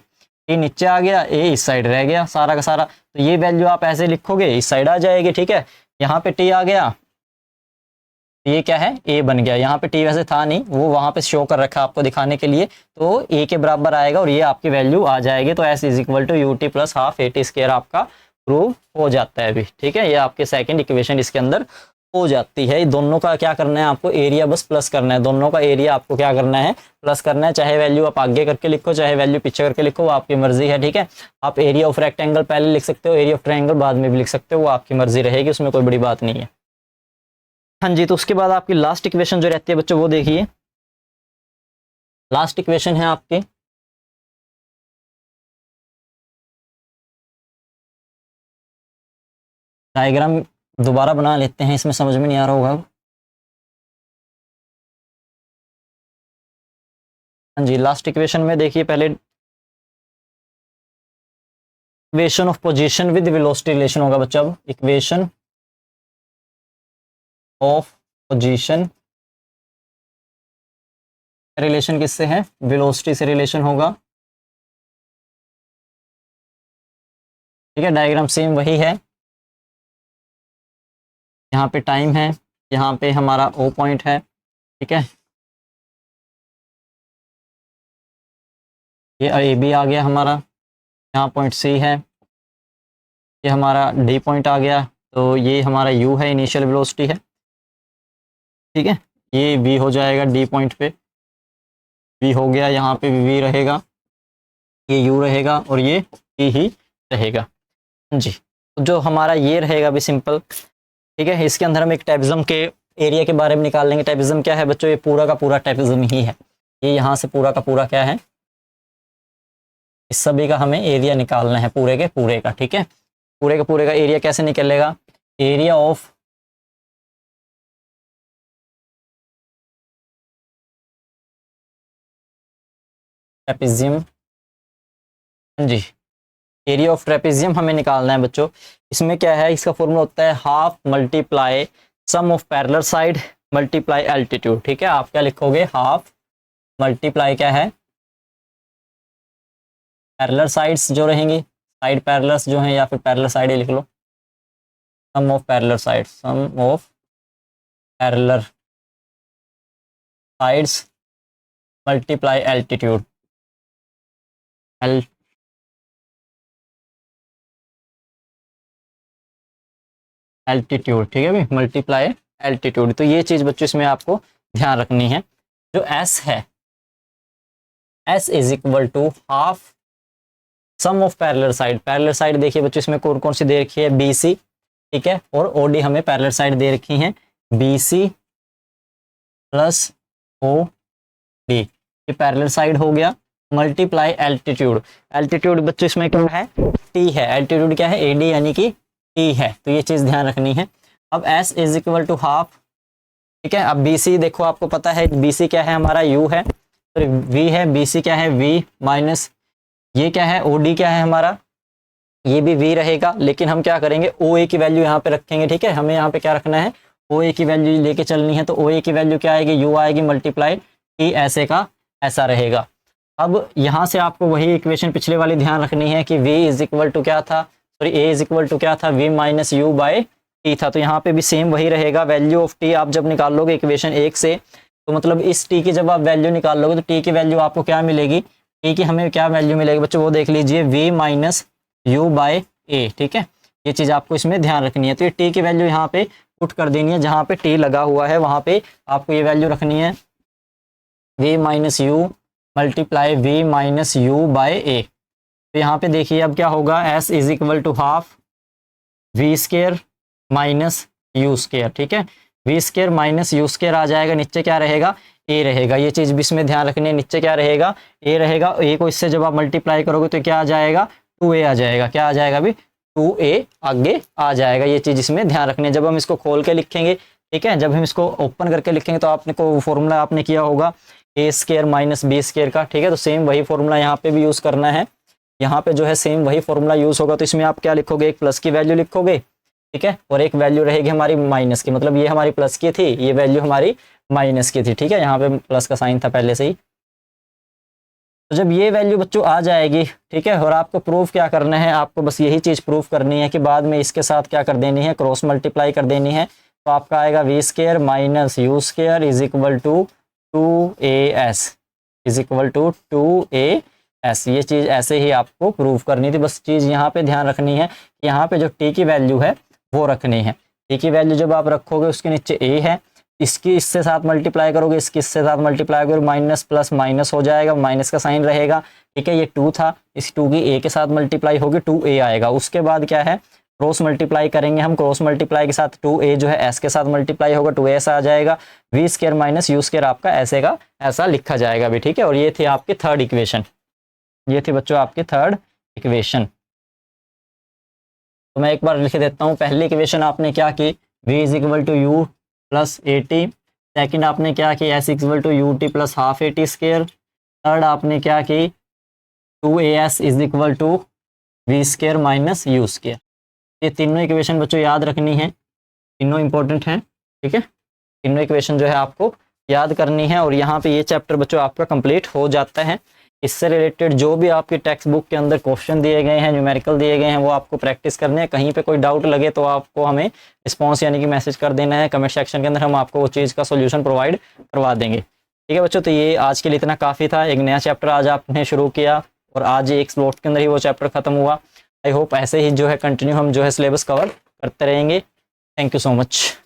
टी नीचे आ गया, ए इस साइड रह गया सारा का सारा, तो ये वैल्यू आप ऐसे लिखोगे इस साइड आ जाएगी, ठीक है, यहाँ पे टी आ गया, ये क्या है, ए बन गया, यहाँ पे टी वैसे था नहीं, वो वहाँ पे शो कर रखा आपको दिखाने के लिए, तो ए के बराबर आएगा और ये आपकी वैल्यू आ जाएगी, तो s is equal to u t plus half a t square आपका प्रूव हो जाता है अभी, ठीक है, ये आपके सेकंड इक्वेशन इसके अंदर हो जाती है। दोनों का क्या करना है आपको, एरिया बस प्लस करना है, दोनों का एरिया आपको क्या करना है, प्लस करना है, चाहे वैल्यू आप आगे करके लिखो चाहे वैल्यू पीछे करके लिखो, वो आपकी मर्जी है, ठीक है, आप एरिया ऑफ रेक्टेंगल पहले लिख सकते हो, एरिया ऑफ ट्रायंगल बाद में भी लिख सकते हो, वो आपकी मर्जी रहेगी, उसमें कोई बड़ी बात नहीं है। हाँ जी, तो उसके बाद आपकी लास्ट इक्वेशन जो रहती है बच्चों वो देखिए, लास्ट इक्वेशन है आपकी डायग्राम दोबारा बना लेते हैं, इसमें समझ में नहीं आ रहा होगा। हाँ जी, लास्ट इक्वेशन में देखिए पहले equation of position with velocity relation होगा बच्चा, अब इक्वेशन ऑफ पोजीशन रिलेशन किससे है, वेलोसिटी से रिलेशन होगा, ठीक है, डायग्राम सेम वही है, यहाँ पे टाइम है, यहाँ पे हमारा ओ पॉइंट है, ठीक है, ये ए बी आ गया हमारा, यहाँ पॉइंट सी है, ये हमारा डी पॉइंट आ गया, तो ये हमारा यू है, इनिशियल वेलोसिटी है, ठीक है, ये वी हो जाएगा डी पॉइंट पे, वी हो गया, यहाँ पे वी रहेगा, ये यू रहेगा और ये टी ही रहेगा जी। तो जो हमारा ये रहेगा भी सिंपल, ठीक है, इसके अंदर हम एक ट्रेपेज़म के एरिया के बारे में निकाल लेंगे। ट्रेपेज़म क्या है बच्चों, ये पूरा का पूरा ट्रेपेज़म ही है, ये यहाँ से पूरा का पूरा क्या है, इस सभी का हमें एरिया निकालना है पूरे के पूरे का, ठीक है, पूरे के पूरे का एरिया कैसे निकलेगा, एरिया ऑफ ट्रेपेजियम जी, एरिया ऑफ ट्रेपेजियम हमें निकालना है बच्चों। इसमें क्या है, इसका फॉर्मूला होता है half multiply sum of parallel side multiply altitude, ठीक है, आप क्या लिखोगे, हाफ मल्टीप्लाई क्या है, पैरेलल साइड्स जो रहेंगी, साइड पैरेलल्स जो हैं, या फिर पैरेलल साइड ही लिख लो, sum of parallel sides, sum of parallel sides multiply altitude, altitude, ठीक है भाई, मल्टीप्लाई एल्टीट्यूड। तो ये चीज़ बच्चों इसमें आपको ध्यान रखनी है, जो एस है s is equal to half sum of parallel side. Parallel side देखिए बच्चों इसमें कौन कौन सी दे रखी है, बी सी, ठीक है, और ओ डी हमें पैरेलल साइड दे रखी हैं, B C plus O D, ये पैरेलल साइड हो गया, मल्टीप्लाई एल्टीट्यूड। एल्टीट्यूड बच्चों इसमें क्या है, टी है, एल्टीट्यूड क्या है, ए डी यानी कि टी है, तो ये चीज़ ध्यान रखनी है। अब s is equal to half, ठीक है। अब बी सी देखो आपको पता है बी सी क्या है हमारा, यू है, तो वी है, बी सी क्या है, वी माइनस ये क्या है, ओ डी क्या है हमारा, ये भी वी रहेगा, लेकिन हम क्या करेंगे, ओ ए की वैल्यू यहाँ पे रखेंगे, ठीक है। हमें यहाँ पे क्या रखना है, ओ ए की वैल्यू लेके चलनी है, तो ओ ए की वैल्यू क्या आएगी, यू आएगी मल्टीप्लाई टी, ऐसे का ऐसा रहेगा। अब यहाँ से आपको वही इक्वेशन पिछले वाली ध्यान रखनी है कि v इज इक्वल टू क्या था, sorry a is equal to क्या था, v minus u by t था, तो यहाँ पे भी सेम वही रहेगा। वैल्यू ऑफ t आप जब निकाल लोगे इक्वेशन 1 से, तो मतलब इस t की जब आप वैल्यू निकाल लोगे तो t की वैल्यू आपको क्या मिलेगी, t की हमें क्या वैल्यू मिलेगी बच्चों, वो देख लीजिए, v माइनस यू बाय ए, ठीक है। ये चीज़ आपको इसमें ध्यान रखनी है। तो ये t की वैल्यू यहाँ पे पुट कर देनी है, जहाँ पे t लगा हुआ है वहाँ पे आपको ये वैल्यू रखनी है, v minus u multiply v minus u by a. तो यहाँ पे देखिए अब क्या होगा, s is equal to half v square minus u square, ठीक है, v square minus u square आ जाएगा, नीचे क्या रहेगा, a रहेगा। ये चीज़ भी इसमें ध्यान रखनी है, नीचे क्या रहेगा, a रहेगा, a को इससे जब आप मल्टीप्लाई करोगे तो क्या आ जाएगा, 2a आ जाएगा, क्या आ जाएगा अभी, 2a आगे आ जाएगा। ये चीज़ इसमें ध्यान रखनी है। जब हम इसको खोल के लिखेंगे, ठीक है, जब हम इसको ओपन करके लिखेंगे तो आपने को फॉर्मूला आपने किया होगा ए स्केयर माइनस बी स्केयर का, ठीक है, तो सेम वही फॉर्मूला यहाँ पे भी यूज़ करना है। यहाँ पे जो है सेम वही फॉर्मूला यूज़ होगा, तो इसमें आप क्या लिखोगे, एक प्लस की वैल्यू लिखोगे, ठीक है, और एक वैल्यू रहेगी हमारी माइनस की, मतलब ये हमारी प्लस की थी, ये वैल्यू हमारी माइनस की थी, ठीक है, यहाँ पे प्लस का साइन था पहले से ही। तो जब ये वैल्यू बच्चों आ जाएगी, ठीक है, और आपको प्रूफ क्या करना है, आपको बस यही चीज़ प्रूफ करनी है कि बाद में इसके साथ क्या कर देनी है, क्रॉस मल्टीप्लाई कर देनी है। तो आपका आएगा v square minus u square is equal to 2as is equal to 2as। ये चीज़ ऐसे ही आपको प्रूफ करनी थी। बस चीज़ यहाँ पे ध्यान रखनी है, यहाँ पे जो t की वैल्यू है वो रखनी है। t की वैल्यू जब आप रखोगे उसके नीचे a है, इसकी इससे साथ मल्टीप्लाई करोगे, इसकी इससे साथ मल्टीप्लाई करोगे, माइनस प्लस माइनस हो जाएगा, माइनस का साइन रहेगा, ठीक है। ये 2 था, इस 2 की a के साथ मल्टीप्लाई होगी, 2a आएगा। उसके बाद क्या है, क्रॉस मल्टीप्लाई करेंगे हम, क्रॉस मल्टीप्लाई के साथ 2a जो है s के साथ मल्टीप्लाई होगा, 2s आ जाएगा, v square minus u square आपका ऐसे का ऐसा लिखा जाएगा भी, ठीक है। और ये थी आपकी थर्ड इक्वेशन, ये थी बच्चों आपकी थर्ड इक्वेशन। तो मैं एक बार लिख देता हूँ। पहली इक्वेशन आपने क्या की, v is equal to u plus a t. Second आपने क्या की, s equal to u t plus half a t square. Third आपने क्या की, 2as is equal to v square minus u square. ये तीनों इक्वेशन बच्चों याद रखनी है, तीनों इंपॉर्टेंट हैं, ठीक है। तीनों इक्वेशन जो है आपको याद करनी है। और यहाँ पे ये चैप्टर बच्चों आपका कंप्लीट हो जाता है। इससे रिलेटेड जो भी आपकी टेक्स्ट बुक के अंदर क्वेश्चन दिए गए हैं, न्यूमेरिकल दिए गए हैं, वो आपको प्रैक्टिस करने हैं। कहीं पे कोई डाउट लगे तो आपको हमें रिस्पॉन्स यानी कि मैसेज कर देना है कमेंट सेक्शन के अंदर, हम आपको वो चीज़ का सोल्यूशन प्रोवाइड करवा देंगे, ठीक है बच्चों। तो ये आज के लिए इतना काफ़ी था। एक नया चैप्टर आज आपने शुरू किया और आज एक स्लॉट के अंदर ही वो चैप्टर खत्म हुआ। आई होप ऐसे ही जो है कंटिन्यू हम जो है सिलेबस कवर करते रहेंगे। Thank you so much.